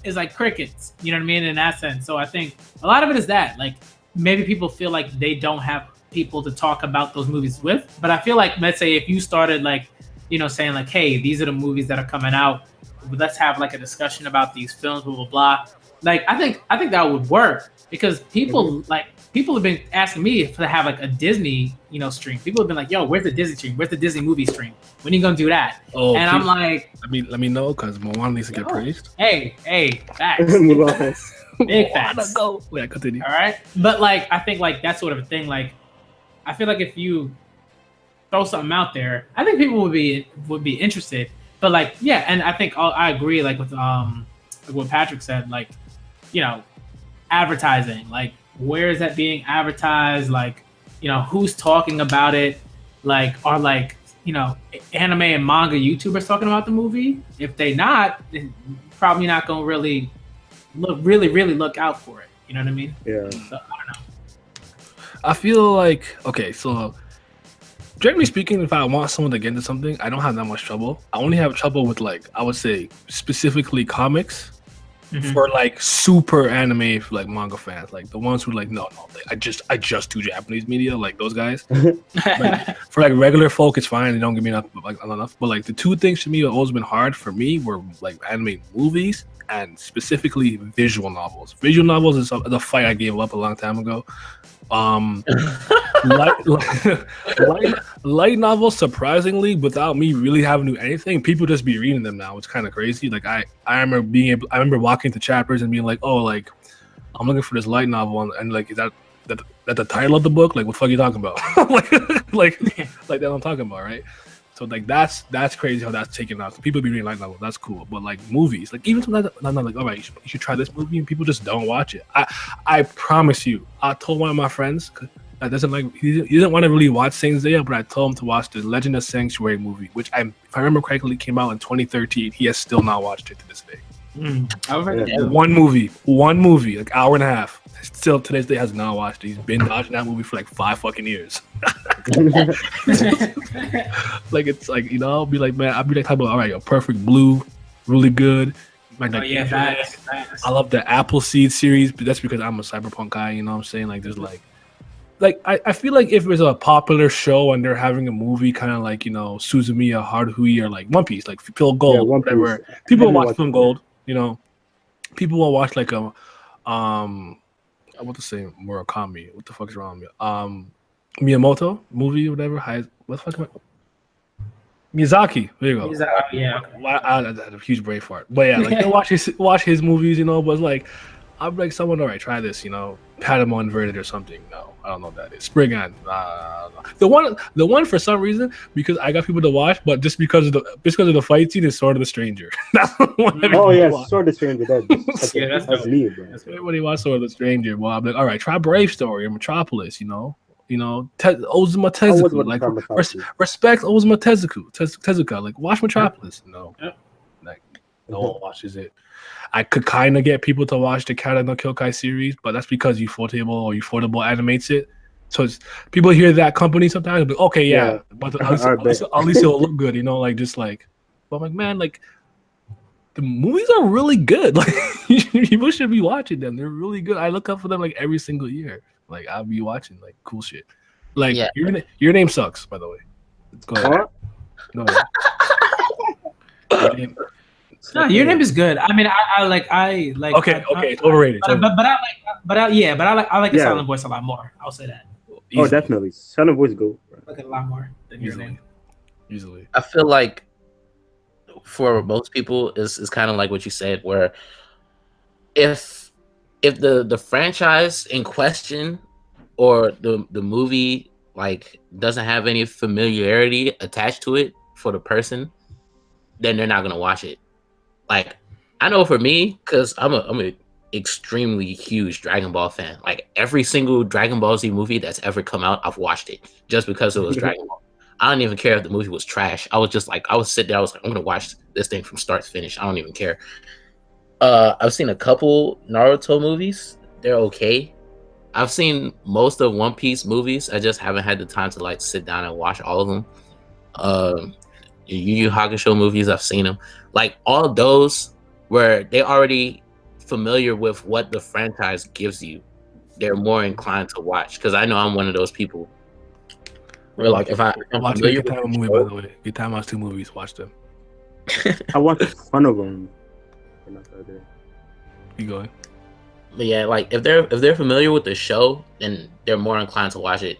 it's like crickets. You know what I mean? In that sense. So I think a lot of it is that like maybe people feel like they don't have people to talk about those movies with. But I feel like let's say if you started like, you know, saying like, hey, these are the movies that are coming out. Let's have like a discussion about these films, blah blah blah. Like I think that would work because people have been asking me to have like a Disney, you know, stream. People have been like, "Yo, where's the Disney stream? Where's the Disney movie stream? When are you gonna do that?" Oh, and I'm like, "Let me know, because Moana needs to get praised." Hey, facts. Big facts. Go. Wait, continue. All right, but like, I think like that sort of a thing. Like, I feel like if you throw something out there, I think people would be interested. But like, yeah, and I think I agree like with what Patrick said. Like, you know, advertising, like where is that being advertised? Like, you know, who's talking about it? Like, are like, you know, anime and manga YouTubers talking about the movie? If they not, then probably not gonna really look out for it. You know what I mean? Yeah. So, I don't know. I feel like, okay, so generally speaking, if I want someone to get into something, I don't have that much trouble. I only have trouble with, like, I would say specifically comics for like super anime, for like manga fans, like the ones who like no, like, I just do Japanese media, like those guys. Like, for like regular folk, it's fine. They don't give me enough, but like the two things to me that always been hard for me were like anime movies and specifically visual novels. Visual novels is the fight I gave up a long time ago. Light novels, surprisingly, without me really having to do anything, people just be reading them now. It's kind of crazy. Like I remember walking to chapters and being like, oh, like I'm looking for this light novel, and like, is that the title of the book? Like, what the fuck are you talking about? like that I'm talking about, right? So like that's crazy how that's taken out. So people be reading light novels, that's cool. But like movies, like even sometimes I'm not like, all right, you should try this movie, and people just don't watch it. I promise you, I told one of my friends that doesn't like he doesn't want to really watch Saint Seiya, but I told him to watch the Legend of Sanctuary movie, which if I remember correctly came out in 2013. He has still not watched it to this day. One movie, like hour and a half. Still to this day has not watched it. He's been watching that movie for like 5 fucking years. Like it's like, you know, I'll be like, man, I'll be like talking about, all right, yo, Perfect Blue, really good. Like, Facts. I love the Appleseed series, but that's because I'm a cyberpunk guy. You know what I'm saying? Like there's like I feel like if there's a popular show and they're having a movie kind of like, you know, Suzumiya, Haruhi, or like One Piece, like Phil Gold, whatever. People will watch Film Gold, you know. People will watch like I want to say Murakami. What the fuck is wrong with me? Miyamoto movie or whatever. What the fuck am I? Miyazaki. There you go. Miyazaki, yeah. I had a huge brain fart. But yeah, like watch his movies, you know. But it's like I'm like someone, all right, try this, you know, Patamon Inverted or something. No, I don't know what that is. Spriggan. The one for some reason, because I got people to watch, but just because of the fight scene is Sword of the Stranger. That's the one. Oh yeah, Sword of the Stranger. That's me, bro. Everybody watch Sword of the Stranger. Well, I'm like, all right, try Brave Story or Metropolis. You know, Ozuma Tezuka. Like respect Ozuma Tezuka. Like watch Metropolis. No, like no one watches it. I could kind of get people to watch the Kata no Kyokai series, but that's because Ufotable animates it. So people hear that company sometimes, but okay, yeah. But at least it'll look good, you know, like just like. But I'm like, man, like the movies are really good. Like people should be watching them. They're really good. I look up for them like every single year. Like I'll be watching like cool shit. Like your name sucks, by the way. Go ahead. No. No, your name is good. I mean, I like. Okay, it's overrated. But I like the Silent Voice a lot more. I'll say that. Easily. Oh, definitely. Silent Voice go. I like it a lot more than your name. Easily. I feel like for most people, is kind of like what you said, where if the franchise in question or the movie like doesn't have any familiarity attached to it for the person, then they're not gonna watch it. Like I know for me, because I'm a extremely huge Dragon Ball fan. Like every single Dragon Ball Z movie that's ever come out, I've watched it just because it was Dragon Ball. I don't even care if the movie was trash. I was just like, I would sit there, I was like, I'm gonna watch this thing from start to finish. I don't even care. I've seen a couple Naruto movies. They're okay. I've seen most of One Piece movies. I just haven't had the time to like sit down and watch all of them. Yu Yu Hakusho movies, I've seen them. Like all of those where they already familiar with what the franchise gives you, they're more inclined to watch. Because I know I'm one of those people where like if I'm watch a Gitama movie, by the way. Gitama's 2 movies, watch them. I watched one of them. You going? But yeah, like if they're familiar with the show, then they're more inclined to watch it.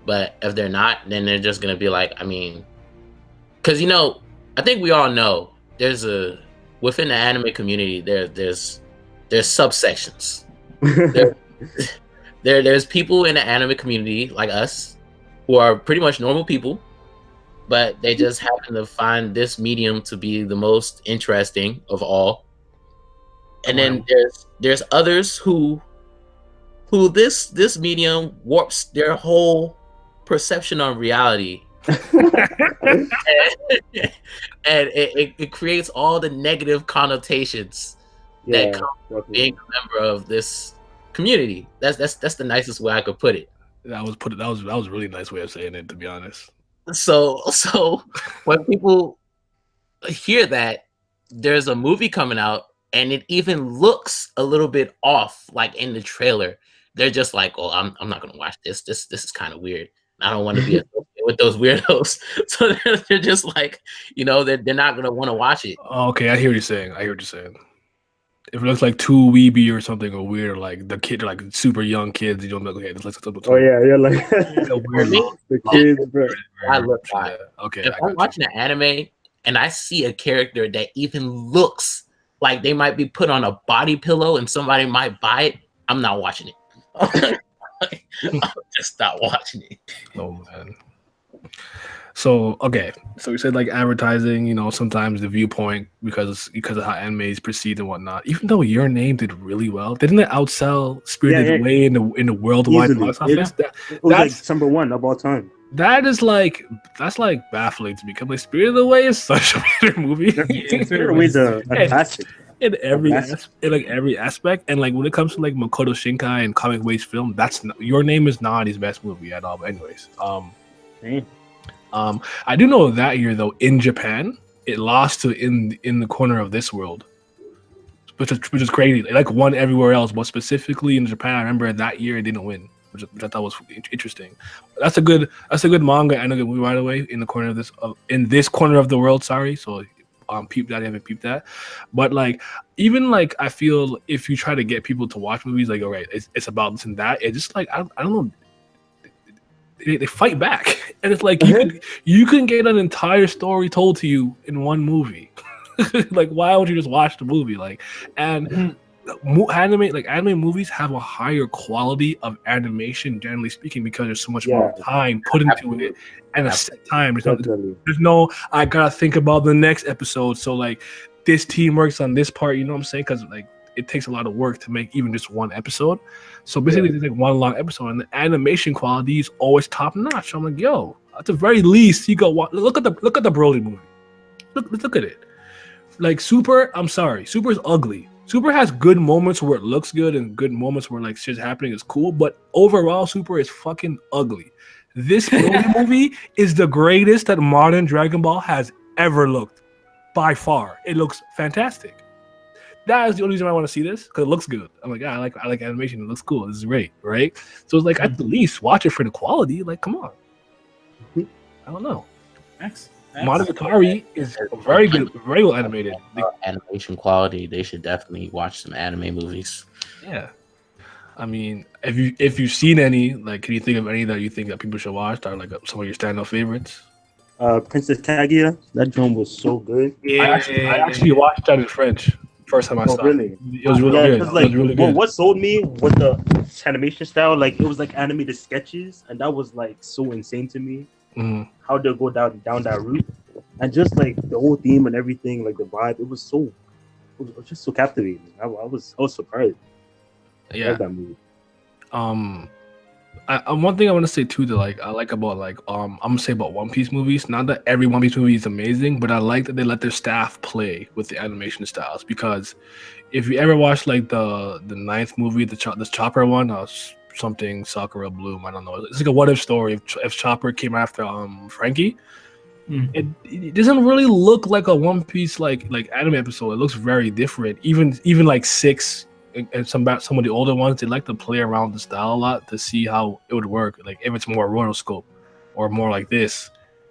But if they're not, then they're just gonna be like, I mean, because you know, I think we all know there's within the anime community there's subsections. There's people in the anime community like us who are pretty much normal people, but they just happen to find this medium to be the most interesting of all. And then there's others who who this medium warps their whole perception on reality. and it creates all the negative connotations that come from being a member of this community. That's the nicest way I could put it. That was a really nice way of saying it, to be honest. So when people hear that there's a movie coming out and it even looks a little bit off, like in the trailer, they're just like, "Oh, I'm not gonna watch this. This is kind of weird. I don't want to be associated with those weirdos." So they're just like, they're not gonna want to watch it. Okay, I hear what you're saying. If it looks like too weeby or something, or weird, like the kid, like super young kids, you don't look. Okay, this looks like oh yeah, you're like weird. The kids, bro. I look fine. Okay, if I'm watching an anime and I see a character that even looks like they might be put on a body pillow and somebody might buy it, I'm not watching it. I'll just stop watching it. Oh man. So you said like advertising, sometimes the viewpoint because of how anime is perceived and whatnot. Even though Your Name did really well, didn't it outsell Spirited Away in the worldwide box office? It was like number 1 of all time. That's like baffling to me. Because like Spirited Away is such a better movie. Spirited Away is a classic. In every aspect, and like when it comes to like Makoto Shinkai and comic based film, Your Name is not his best movie at all. But anyways, I do know that year though in Japan it lost to in the Corner of This World, which is crazy. It like won everywhere else, but specifically in Japan, I remember that year it didn't win, which I thought was interesting. That's a good manga and a good movie, by the way. In this corner of the world, sorry. So. Peep that, I haven't peeped that, but like even like I feel if you try to get people to watch movies, like all right, it's about this and that, it's just like I don't know, they fight back, and it's like you can get an entire story told to you in one movie. Like why don't you just watch the movie? Like and anime movies have a higher quality of animation, generally speaking, because there's so much more time put into it and a set time. There's no I gotta think about the next episode. So like this team works on this part, you know what I'm saying? Because like it takes a lot of work to make even just one episode. So basically, it's like one long episode, and the animation quality is always top notch. So I'm like, yo, at the very least, you go look at the Broly movie. Look at it. Like Super, I'm sorry, Super's ugly. Super has good moments where it looks good and good moments where like shit's happening is cool, but overall Super is fucking ugly. This movie is the greatest that modern Dragon Ball has ever looked, by far. It looks fantastic. That is the only reason I want to see this, because it looks good. I'm like, I like animation. It looks cool. This is great, right? So it's like at the least watch it for the quality. Like, come on. I don't know. Monogatari is very good, very well animated. Animation quality, they should definitely watch some anime movies. Yeah, I mean, if you've seen any, like, can you think of any that you think that people should watch that are like some of your standout favorites? Princess Kaguya, that drum was so good. Yeah, I actually watched that in French first time I saw really? It was really good. Like, it was really good. What sold me was the animation style. Like it was like animated sketches, and that was like so insane to me. How they'll go down that route, and just like the whole theme and everything, like the vibe, it was just so captivating. I was surprised. Yeah, that movie. One thing I want to say too that like I like about like I'm gonna say about One Piece movies. Not that every One Piece movie is amazing, but I like that they let their staff play with the animation styles. Because if you ever watch like the ninth movie, the Chopper one, something Sakura Bloom, I don't know. It's like a what if story. If Chopper came after Frankie, it doesn't really look like a One Piece like anime episode. It looks very different. Even like 6 and some of the older ones, they like to play around the style a lot to see how it would work. Like if it's more rotoscope or more like this,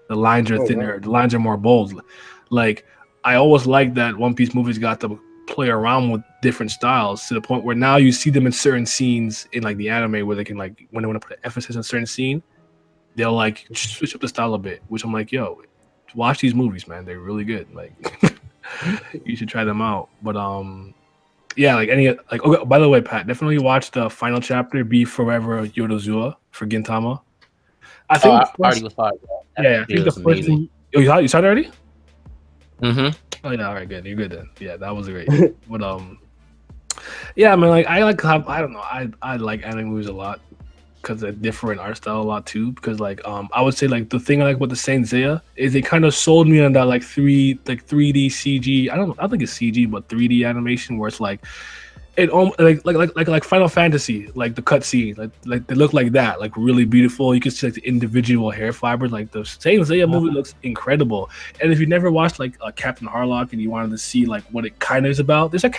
the lines are thinner, the lines are more bold. Like I always like that One Piece movies got to play around with different styles to the point where now you see them in certain scenes in like the anime where they can like when they want to put emphasis on a certain scene, they'll like switch up the style a bit, which I'm like, yo, watch these movies, man. They're really good. Like you should try them out. But yeah, like any like okay, by the way, Pat, definitely watch the final chapter, Be Forever Yorozua for Gintama. I think I already was thought. Yeah, I think the first thing, you saw it already? Mm-hmm. Oh yeah, all right, good. You're good then. Yeah, that was great. But Yeah, I mean, like I don't know, I like anime movies a lot because they're different art style a lot too. Because like I would say like the thing I like with the Saint Seiya is they kind of sold me on that like 3D CG. I don't think it's CG, but 3D animation where it's like it like Final Fantasy, like the cutscene, like they look like that, like really beautiful. You can see like the individual hair fibers. Like the Saint Seiya movie looks incredible. And if you never watched like Captain Harlock and you wanted to see like what it kind of is about, there's a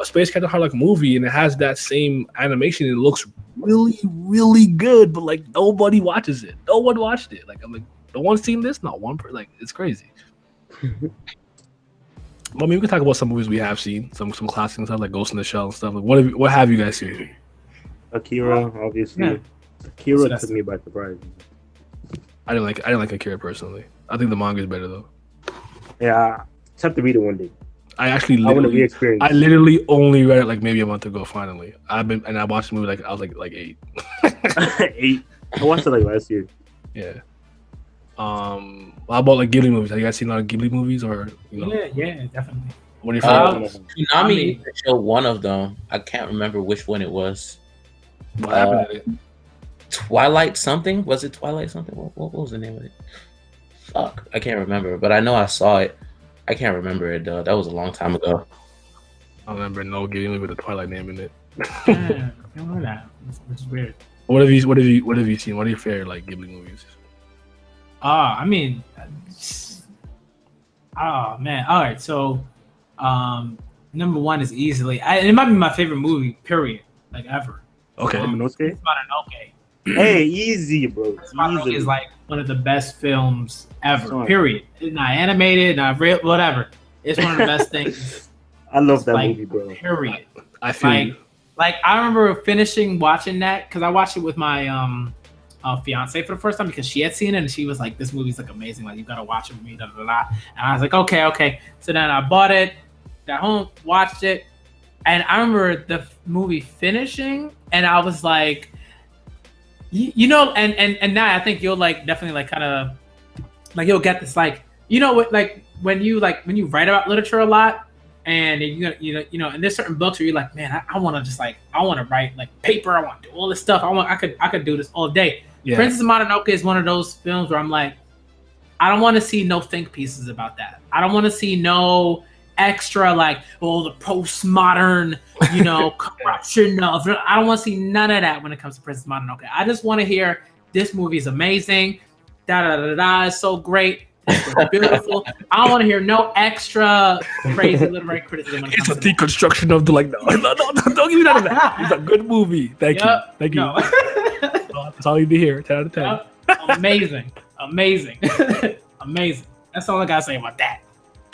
Space Captain Harlock movie, and it has that same animation. It looks really good, but like nobody watches it. No one watched it. Like I'm like, no one's seen this. Not one person. Like it's crazy. Well, I mean, we can talk about some movies we have seen, some classics and stuff like Ghost in the Shell and stuff. Like, what have you guys seen? Akira, obviously. Yeah. Akira took me by surprise. I didn't like Akira personally. I think the manga is better though. Yeah, just have to read it one day. I literally only read it like maybe a month ago. Finally, I watched the movie like I was like 8. 8. I watched it like last year. Yeah. How about like Ghibli movies? Have you guys seen a lot of Ghibli movies or Yeah, definitely. What are your favorites? Tsunami showed one of them. I can't remember which one it was. What happened to it? Twilight something? Was it Twilight something? What was the name of it? Fuck, I can't remember. But I know I saw it. I can't remember it though. That was a long time ago. I remember no Ghibli movie with a Twilight name in it. Yeah, I don't know that, which is weird. What have you seen? What are your favorite like Ghibli movies? I mean, oh man. All right, so number one is easily. It might be my favorite movie, period, like ever. Okay. Mononoke. Hey, easy, bro. Mononoke is like one of the best films ever. Period. It's not animated, not real, whatever. It's one of the best things. I love that movie, bro. Period. I feel like I remember finishing watching that because I watched it with my fiance for the first time because she had seen it and she was like, "This movie's like amazing. Like you gotta watch it with me." Da, da, da, da. And I was like, "Okay." So then I bought it, got home, watched it, and I remember the movie finishing, and I was like, you know, and now I think you'll like definitely like kind of like you'll get this like what like when you write about literature a lot. And you know, and there's certain books where you're like, man, I want to write like paper. I want to do all this stuff. I could do this all day. Yeah. Princess Mononoke is one of those films where I'm like, I don't want to see no think pieces about that. I don't want to see no extra like, the postmodern, corruption of. I don't want to see none of that when it comes to Princess Mononoke. I just want to hear this movie is amazing. Da da da da. It's so great. It's beautiful. I don't want to hear no extra crazy literary criticism. It's a deconstruction of the like. No, don't give me none of that. It's a good movie. Thank you. No. That's all you need to hear. 10 out of 10. Amazing. That's all I gotta say about that.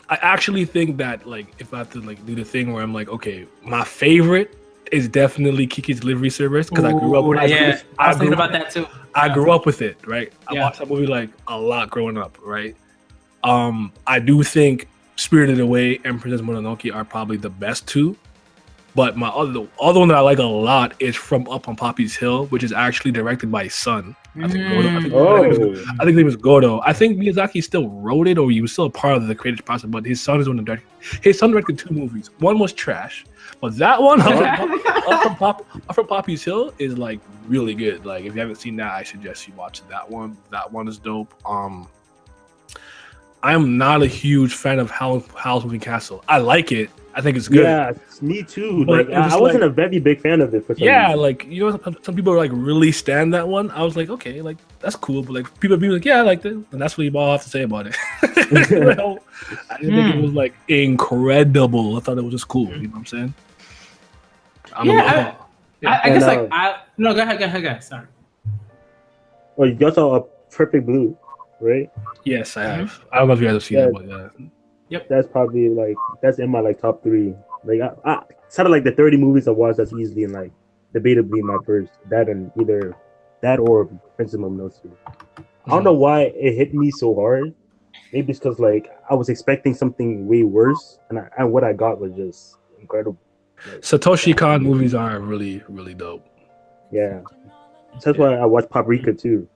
I actually think that like if I have to like do the thing where I'm like, okay, my favorite is definitely Kiki's Delivery Service because I grew up with it. I was thinking about that too. I grew up with it, right? I watched that movie like a lot growing up, right? I do think Spirited Away and Princess Mononoke are probably the best two. But my other one that I like a lot is From Up on Poppy's Hill, which is actually directed by his son. I think Godo. I think his name was Godo. I think Miyazaki still wrote it, or he was still a part of the creative process. But his son is one of the directors. His son directed 2 movies. One was trash, but that one, Up from Poppy's Hill, is like really good. Like if you haven't seen that, I suggest you watch that one. That one is dope. I'm not a huge fan of Howl's Moving Castle. I like it. I think it's good. Yeah, me too. Like I wasn't a very big fan of it for some reason. Like some people are like really stand that one. I was like, okay, like that's cool, but like people be like, yeah, I liked it, and that's what you all have to say about it. I didn't think it was like incredible. I thought it was just cool. You know what I'm saying? I guess no. Go ahead. Sorry. Well, you saw a Perfect Blue, right? Yes, I have. I don't know if you guys have seen it, but yeah. Yep. That's probably like that's in my like top 3. Like I sort of like the 30 movies I watched. That's easily in like debatably my first. That and either that or Princess Mononoke. I don't know why it hit me so hard. Maybe it's because like I was expecting something way worse, and what I got was just incredible. Like, Satoshi Kon movies are really really dope. Yeah, so that's why I watched Paprika too.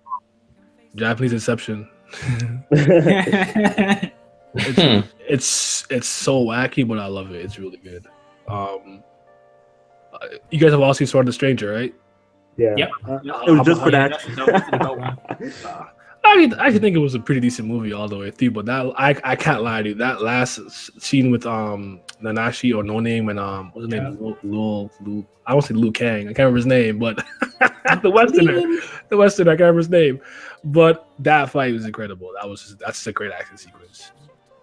Japanese Inception. It's so wacky, but I love it. It's really good. You guys have all seen Sword of the Stranger, right? Yeah. Yep. It was just for that. I mean, I think it was a pretty decent movie all the way through, but that I can't lie to you. That last scene with Nanashi or No Name and what's his name? Lil, I won't say Liu Kang. I can't remember his name, but the Westerner, I can't remember his name. But that fight was incredible. That's just a great action sequence.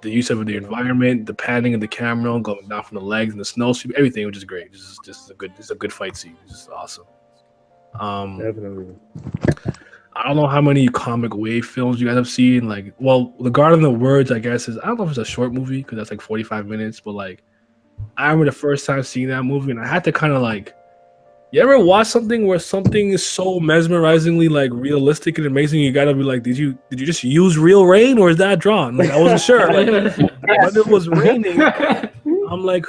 The use of the environment, the panning of the camera, going down from the legs and the snow, everything was just great. Just a good fight scene. It's just awesome. Definitely. I don't know how many comic wave films you guys have seen. Like, well, The Garden of Words, I guess, I don't know if it's a short movie because that's like 45 minutes, but like, I remember the first time seeing that movie and I had to kind of like, you ever watch something where something is so mesmerizingly like realistic and amazing? You gotta be like, did you just use real rain or is that drawn? Like, I wasn't sure. Like, when it was raining, I'm like,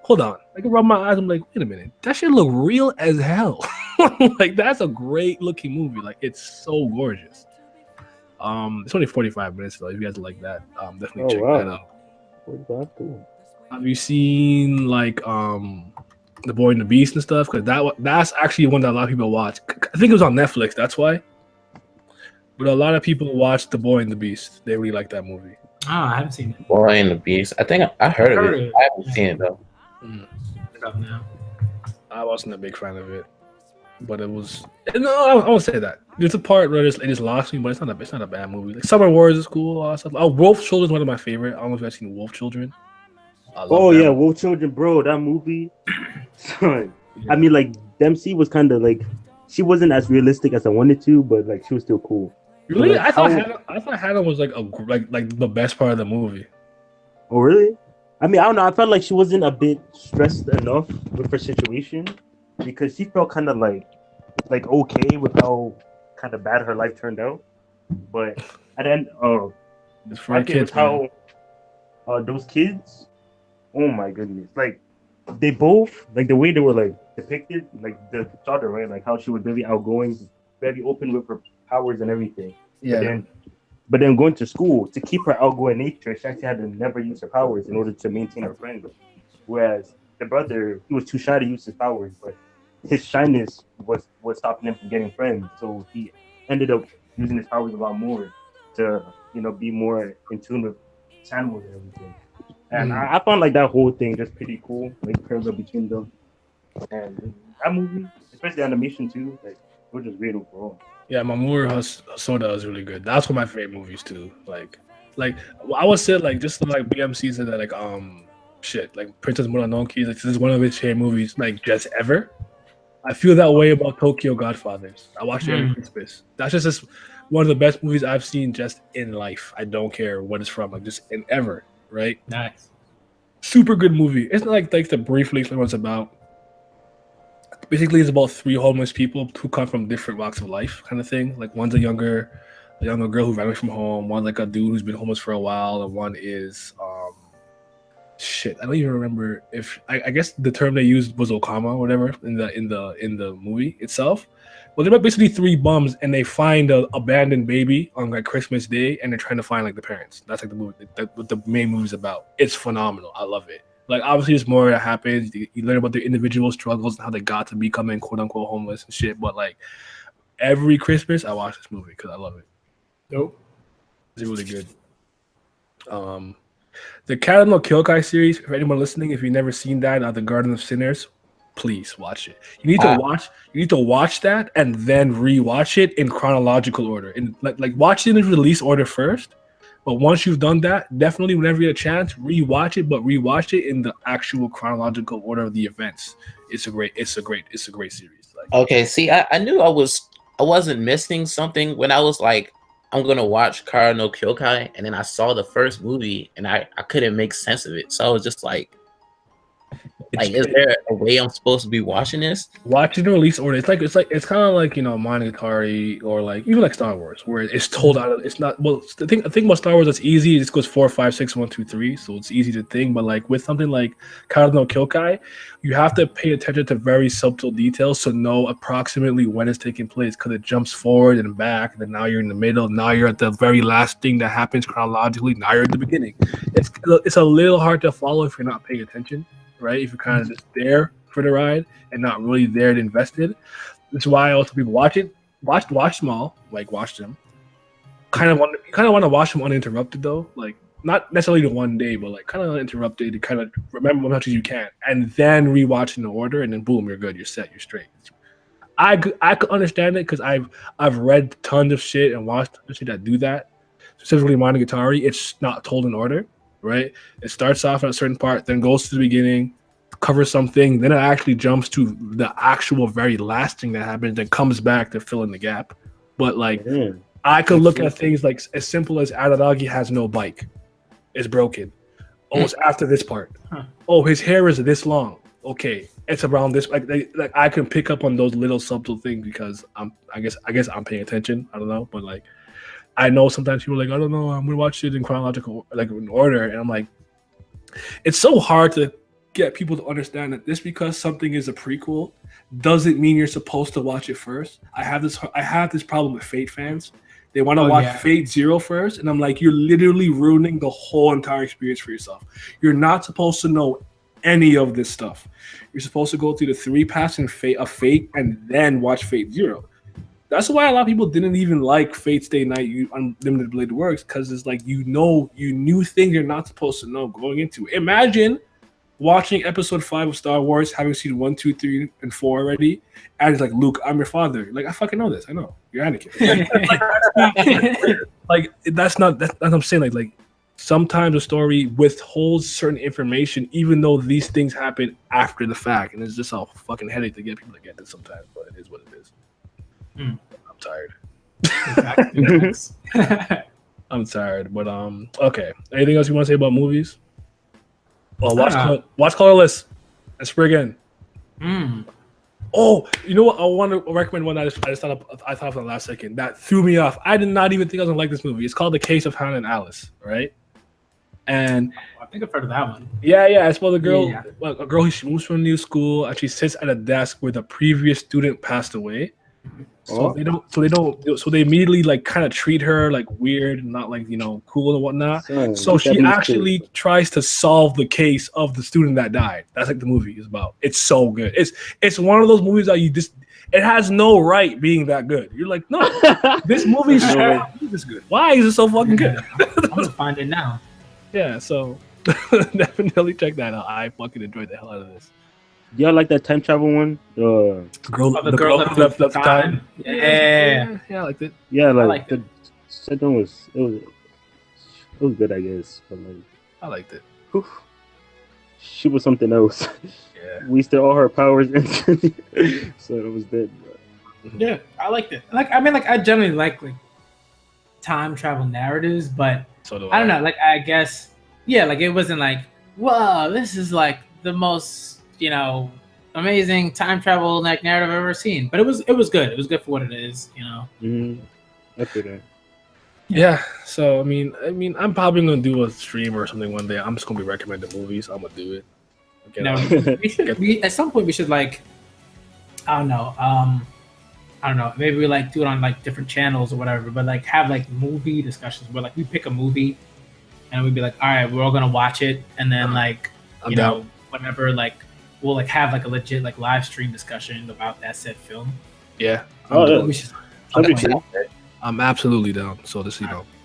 hold on. I can rub my eyes. I'm like, wait a minute, that shit look real as hell. Like, that's a great looking movie. Like, it's so gorgeous. It's only 45 minutes though. If you guys like that, definitely check that out. 45, cool. Have you seen like The Boy and the Beast and stuff? Because that's actually one that a lot of people watch. I think it was on Netflix. That's why. But a lot of people watch The Boy and the Beast. They really like that movie. Oh, I haven't seen it. Boy and the Beast. I think I heard of it. I haven't seen it though. I wasn't a big fan of it, but it was. No, I won't say that. There's a part where it just lost me, but it's not a bad movie. Like Summer Wars is cool. All that stuff. Oh, Wolf Children is one of my favorite. I don't know if you guys seen Wolf Children. Oh yeah, Wolf Children, bro. That movie. Son. I mean, like Dempsey was kind of like, she wasn't as realistic as I wanted to, but like she was still cool. Really, like, I thought Hannah was like the best part of the movie. Oh really? I mean, I don't know. I felt like she wasn't a bit stressed enough with her situation because she felt kind of like okay with how kind of bad her life turned out. But at the end, it's for our kids, how those kids, oh my goodness, like they both, like the way they were like depicted, like the daughter, right? Like how she was very outgoing, very open with her powers and everything. Yeah. But then going to school, to keep her outgoing nature, she actually had to never use her powers in order to maintain her friends. Whereas the brother, he was too shy to use his powers, but his shyness was stopping him from getting friends. So he ended up using his powers a lot more to, be more in tune with animals and everything. And I found like that whole thing just pretty cool, like parallel between them. And that movie, especially the animation too, like it was just great overall. Yeah, Mamoru Hosoda is really good. That's one of my favorite movies too. Like I would say like just like BMC said that like like Princess Mononoke, like this is one of his favorite movies like just ever. I feel that way about Tokyo Godfathers. I watched it every Christmas. That's just one of the best movies I've seen just in life. I don't care what it's from, like just in ever, right? Nice. Super good movie. It's not like the briefly explain what it's about. Basically, it's about three homeless people who come from different walks of life, kind of thing. Like one's a younger girl who ran away from home. One like a dude who's been homeless for a while, and one is I don't even remember if I guess the term they used was Okama or whatever in the movie itself. Well, they're basically three bums, and they find an abandoned baby on like Christmas Day, and they're trying to find like the parents. That's like the movie. That's what the main movie's about. It's phenomenal. I love it. Like obviously, there's more that happens. You learn about their individual struggles and how they got to becoming quote unquote homeless and shit. But like every Christmas, I watch this movie because I love it. Nope. It's really good. The Cat no Kyokai series. For anyone listening, if you've never seen that, The Garden of Sinners, please watch it. You need to watch that and then rewatch it in chronological order. In like watch it in release order first. But once you've done that, definitely whenever you get a chance, rewatch it. But rewatch it in the actual chronological order of the events. It's a great series. Like, okay, see, I knew I wasn't missing something when I was like, I'm gonna watch Kara no Kyokai, and then I saw the first movie and I couldn't make sense of it. So I was just like, is there a way I'm supposed to be watching this? Watch it in release order. It's kind of like Monogatari or like even like Star Wars, where it's told out of. It's not well. The thing about Star Wars that's easy. It just goes 4, 5, 6, 1, 2, 3. So it's easy to think. But like with something like Kara no Kyokai, you have to pay attention to very subtle details to know approximately when it's taking place because it jumps forward and back. And then now you're in the middle. Now you're at the very last thing that happens chronologically. Now you're at the beginning. It's a little hard to follow if you're not paying attention. right? If you're kind of just there for the ride and not really there and invested. That's why also people watch it, watch them all, like watch them. Kind of want to watch them uninterrupted though, like not necessarily the one day, but like kind of uninterrupted to kind of remember as much as you can, and then rewatch in the order, and then boom, you're good, you're set, you're straight. I could understand it because I've read tons of shit and watched tons of shit that do that. Specifically, Monogatari, it's not told in order, right? It starts off at a certain part, then goes to the beginning, covers something, then it actually jumps to the actual very last thing that happens, then comes back to fill in the gap. But like, I could look at things like as simple as Araragi has no bike, it's broken. Oh, it's after this part. Oh, his hair is this long. Okay, it's around this. Like I can pick up on those little subtle things because I guess I'm paying attention. I don't know, but like I know sometimes people are like, I don't know, I'm gonna watch it in chronological, like in order, and I'm like, it's so hard to get people to understand that just because something is a prequel doesn't mean you're supposed to watch it first. I have this problem with Fate fans. They want to watch Fate Zero first, and I'm like, you're literally ruining the whole entire experience for yourself. You're not supposed to know any of this stuff. You're supposed to go through the 3 paths of Fate and then watch Fate Zero. That's why a lot of people didn't even like Fate Stay Night Unlimited Blade Works, because it's like you knew things you're not supposed to know going into it. Imagine watching episode 5 of Star Wars, having seen 1, 2, 3, and 4 already, and it's like, Luke, I'm your father. Like, I fucking know this. I know. You're Anakin. That's what I'm saying. Like sometimes a story withholds certain information, even though these things happen after the fact, and it's just a fucking headache to get people to get this sometimes. But it is what it is. I'm tired. I'm tired. But okay. Anything else you want to say about movies? Well, watch Colorless and Spring Again. Oh, you know what? I want to recommend one that I thought of the last second. That threw me off. I did not even think I was gonna like this movie. It's called The Case of Hannah and Alice, right? And I think I've heard of that one. Yeah. It's about a girl who she moves from a new school and she sits at a desk where the previous student passed away. So they immediately like kind of treat her like weird and not like, cool and whatnot. So she actually tries to solve the case of the student that died. That's like the movie is about. It's so good. It's one of those movies that it has no right being that good. You're like, no, this movie is good. Why is it so fucking good? I'm gonna find it now. Yeah, so definitely check that out. I fucking enjoyed the hell out of this. Do y'all like that time travel one? The girl that left the time. Yeah, I liked it. Yeah, like the second was good, I guess. But like, I liked it. Whew, she was something else. Yeah, wasted all her powers instantly, so it was dead. Yeah, I liked it. I generally like time travel narratives, but I don't know. Like, I guess, it wasn't like, whoa, this is like the most amazing time travel narrative I've ever seen. But it was good. It was good for what it is, After that. Yeah. So I mean, I'm probably gonna do a stream or something one day. I'm just gonna be recommending movies. I'm gonna do it. We at some point we should I don't know. Maybe we do it on different channels or whatever. But have movie discussions where we pick a movie and we'd be like, all right, we're all gonna watch it, and then whenever we'll have a legit live stream discussion about that said film. Yeah. I'm absolutely down. So this,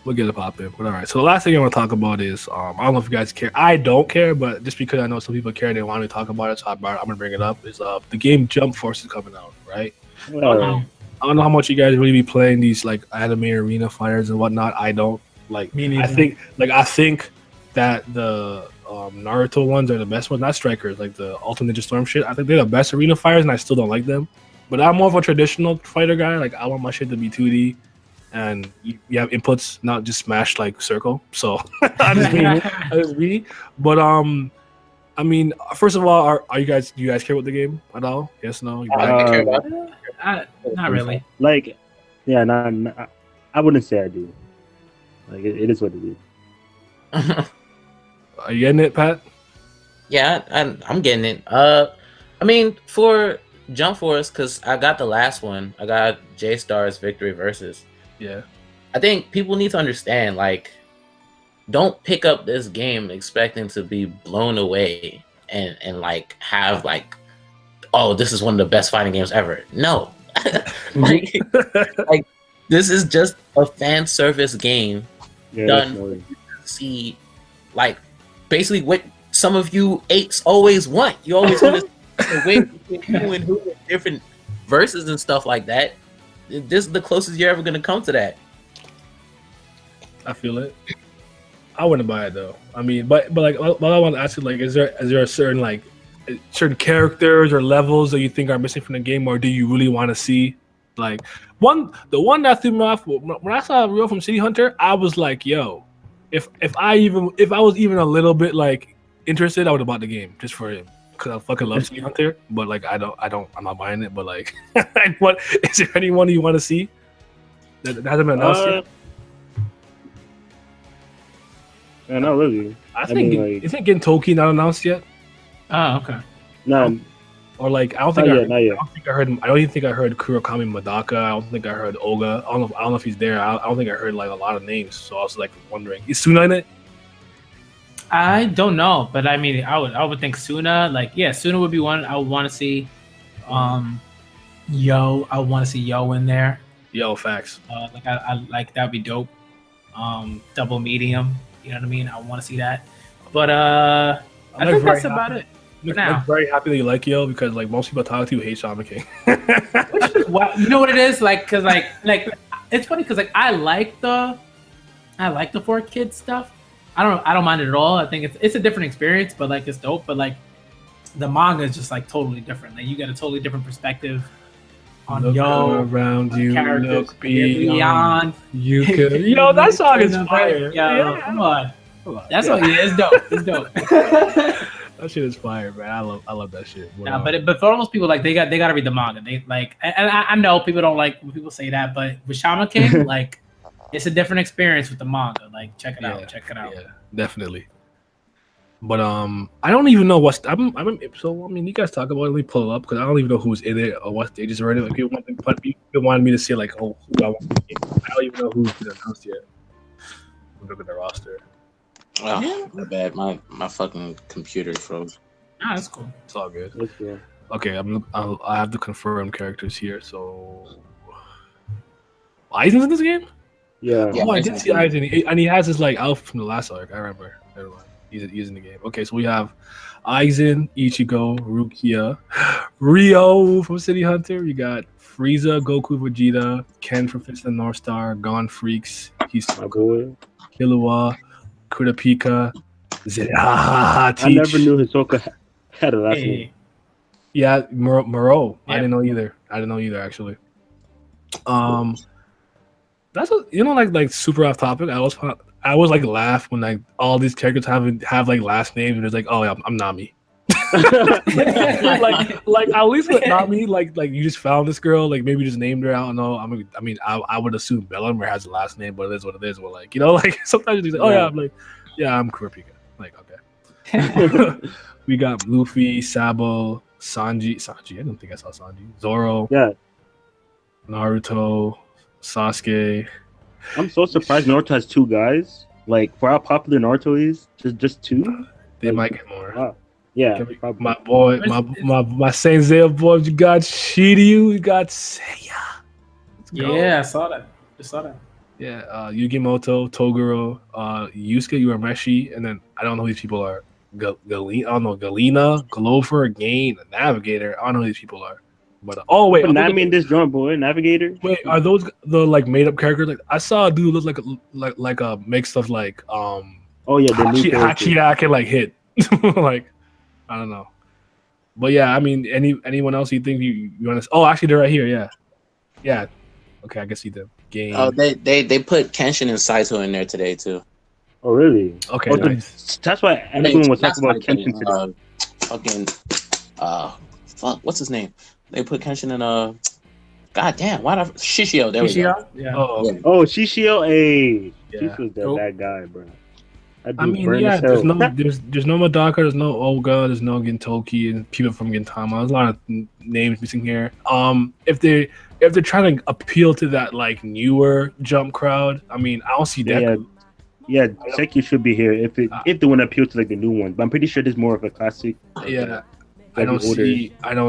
we'll get it popping. But all right. So the last thing I want to talk about is I don't know if you guys care. I don't care, but just because I know some people care, they want to talk about it. So I'm gonna bring it up. Is the game Jump Force is coming out, right? I don't know how much you guys really be playing these anime arena fighters and whatnot. I don't like. Me neither. I think that the Naruto ones are the best ones, not strikers, like the Ultimate Ninja Storm shit. I think they're the best arena fighters, and I still don't like them. But I'm more of a traditional fighter guy. Like, I want my shit to be 2D, and you have inputs, not just smash circle. So I just me. But I mean, first of all, do you guys care about the game at all? Yes, no. Not really. I wouldn't say I do. It is what it is. Are you getting it, Pat? Yeah, I'm getting it. I mean, for Jump Force, because I got the last one. I got J-Star's Victory Versus. Yeah. I think people need to understand, don't pick up this game expecting to be blown away and like have like, oh, this is one of the best fighting games ever. No, like this is just a fan service game done to see, like basically what some of you apes always want. You always want to win who and who in different verses and stuff like that. This is the closest you're ever gonna come to that. I feel it. I wouldn't buy it though. I mean, but like, what I want to ask you, like, is there a certain like certain characters or levels that you think are missing from the game, or do you really want to see like the one that threw me off when I saw Rio from City Hunter? I was like, yo, if I was even a little bit like interested, I would have bought the game just for him because I fucking love City Hunter. But like, I'm not buying it. But like, what is there anyone you want to see that hasn't been announced yet? Yeah, not really. I think isn't Gintoki not announced yet? Oh, okay. No. Or like I don't think I don't even think I heard Kurokami Madaka. I don't think I heard Oga. I don't know if he's there. I don't think I heard like a lot of names. So I was like wondering, is Suna in it? I don't know, but I mean, I would think Suna. Like, yeah, Suna would be one I would want to see. Yo, I would want to see Yo in there. Yo, facts. Like I like that'd be dope. Double medium. You know what I mean? I want to see that. But I think that's about it. I'm very happy that you like Yo because like most people I talk to hate Shaman King. Which is what you know what it is like because like it's funny because like I like the 4Kids stuff. I don't mind it at all. I think it's a different experience, but like it's dope. But like the manga is just like totally different. Like you get a totally different perspective on look Yo around you, characters look beyond. You could, you know that song is fire. Yeah, come on. That's what it's dope. It's dope. That shit is fire, man. I love that shit. Nah, but for almost people like they got to read the manga. They like, and I know people don't like when people say that, but with Shaman King, like it's a different experience with the manga. Like check it out. Yeah, definitely. But I don't even know what's I'm so I mean you guys talk about it. Let me pull it up because I don't even know who's in it or what stages are in it. Like people wanted me to see like who I want to see. I don't even know who's been announced yet. Look at the roster. Oh, my bad. My fucking computer froze. Ah, that's cool. It's all good. That's cool. Okay, I have the confirmed characters here. So Aizen's in this game? Yeah. Oh, I did see Aizen, and he has his like outfit from the last arc. I remember. Never mind. He's in the game. Okay, so we have Aizen, Ichigo, Rukia, Rio from City Hunter. We got Frieza, Goku, Vegeta, Ken from Fist and North Star, Gone Freaks, Hisoka, Killua, Kurapika, Teach. I never knew Hisoka had a last name. Yeah, Moreau. Yeah. I didn't know either actually. That's like super off topic. I was like laugh when like all these characters have like last names and it's like, oh yeah, I'm Nami. like at least with Nami, like you just found this girl, like maybe just named her. I don't know. I mean, I would assume Bellamere has a last name, but it is what it is. But like like sometimes you just like, oh yeah, I'm like, yeah, I'm Kurapika. Like okay. We got Luffy, Sabo, Sanji. I don't think I saw Sanji. Zoro. Yeah. Naruto, Sasuke. I'm so surprised Naruto has two guys. Like for how popular Naruto is, just two. They might get more. Wow. Yeah, my boy, my Saint Seiya boy. You got Shiryu, you got Seiya. Yeah, I saw that. Yeah, Yugimoto, Toguro, Yusuke Urameshi, and then I don't know who these people are. Galena, Glover, Gain, Navigator. I don't know who these people are. But wait, Nami in this joint, boy, Navigator. Wait, are those the like made up characters? Like I saw a dude look like a mix of like oh yeah, the Hachiya can like hit like I don't know. But yeah, I mean anyone else you think you want to? Oh, actually they're right here. Yeah. Okay, I can see them. Game. Oh, they put Kenshin and Saito in there today too. Oh really? Okay, nice. That's why everyone was talking about Kenshin today. Fuck, what's his name? They put Kenshin in God damn, why not Shishio? There we go. Yeah. Oh, Shishio, hey, yeah. Shisho's that guy, bro. I mean, yeah, there's no Madaka, there's no Olga, there's no Gintoki, and people from Gintama. There's a lot of names missing here. If they're trying to appeal to that like newer Jump crowd, I mean, I don't see Deku. Yeah, Seki should be here if they want to appeal to like the new one. But I'm pretty sure there's more of a classic. Yeah. I don't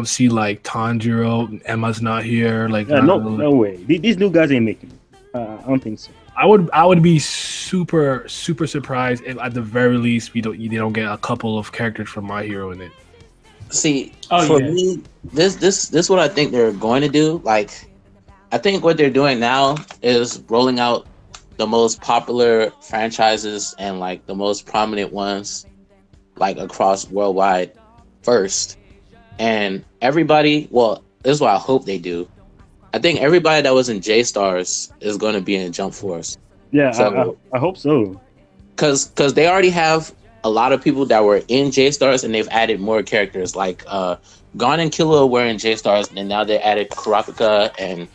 see like Tanjiro. Emma's not here. Like, yeah, no way. These new guys ain't making it. I don't think so. I would be super surprised if at the very least they don't get a couple of characters from My Hero in it. See, for me, this what I think they're going to do. Like, I think what they're doing now is rolling out the most popular franchises and like the most prominent ones, like across worldwide first, and everybody. Well, this is what I hope they do. I think everybody that was in J Stars is going to be in Jump Force. Yeah, so, I hope so. Because they already have a lot of people that were in J Stars, and they've added more characters. Like Gon and Killua were in J Stars, and now they added Kurapika and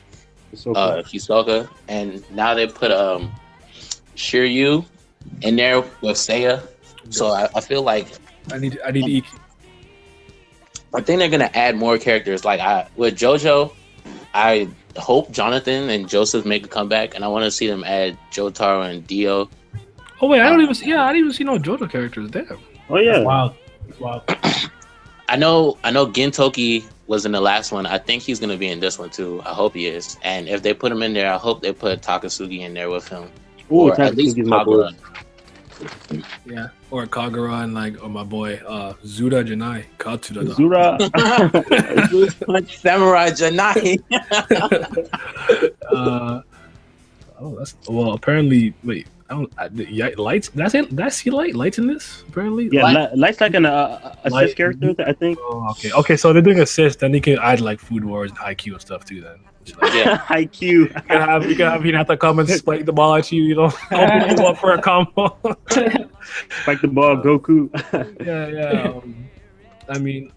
Hisoka, and now they put Shiryu in there with Seiya. So I feel like I need to eat. I think they're gonna add more characters. Like with JoJo, I hope Jonathan and Joseph make a comeback, and I want to see them add Jotaro and Dio. Oh wait, I didn't even see no JoJo characters. Damn. Oh yeah. That's wild. I know Gintoki was in the last one. I think he's gonna be in this one too. I hope he is. And if they put him in there, I hope they put Takasugi in there with him. Ooh, or at least Kagura. Yeah, or Kagura and like my boy Zura Janai Katsuda. Zura. Samurai Janai. Apparently, wait. Lights. Did I see lights in this? Apparently, yeah. Light's like an assist character, I think. Oh, okay. So they're doing assist. Then you can add like Food Wars and Haikyuu and stuff too. Then, yeah, Haikyuu. You can have Hinata come and spike the ball at you. You know, open you up for a combo. Spike the ball, Goku. yeah. I mean,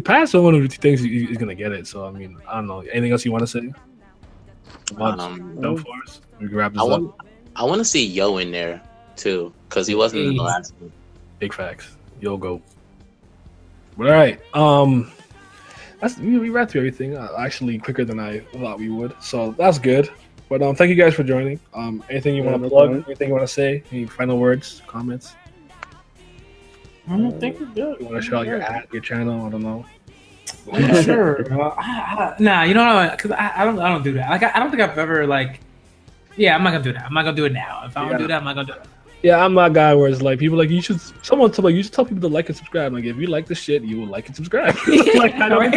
Pat's one of the things he's gonna get it. So I mean, I don't know. Anything else you want to say? Jump Force. We can wrap this up. I want to see Yo in there too, because he wasn't in the last one. Big facts. Yo go. But all right. We wrapped through everything actually quicker than I thought we would. So that's good. But thank you guys for joining. Anything you want to plug? Anything you want to say? Any final words, comments? I don't think we're good. You want to shout out your channel? I don't know. Sure. Nah, you know what? Because I don't do that. Like I don't think I've ever like. Yeah, I'm not gonna do that. I'm not gonna do it now. If I don't do that, I'm not gonna do it. Yeah, I'm that guy where it's like people like you should tell people to like and subscribe. Like if you like the shit, you will like and subscribe. Like I don't.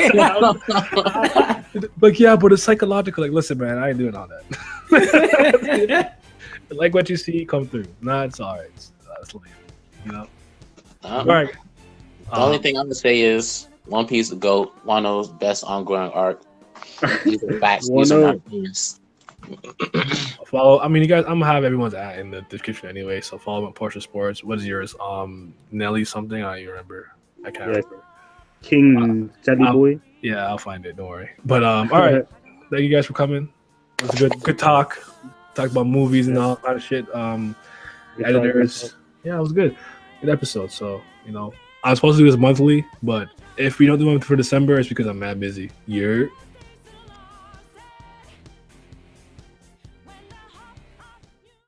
Like yeah, but it's psychological. Like listen, man, I ain't doing all that. Like what you see, come through. Nah, it's all right. It's lame, you know. All right. The only thing I'm gonna say is One Piece is the GOAT. Wano's best ongoing arc. These are facts. These are not opinions. Follow. I mean, you guys. I'm gonna have everyone's at in the description anyway. So follow me on Porsche Sports. What is yours? Nelly something. I don't even remember. I can't remember. King Teddy Boy. Yeah, I'll find it. Don't worry. But all right. Thank you guys for coming. It was a good talk. Talk about movies and all that shit. Editors. Yeah, it was good. Good episode. So I was supposed to do this monthly, but if we don't do it for December, it's because I'm mad busy.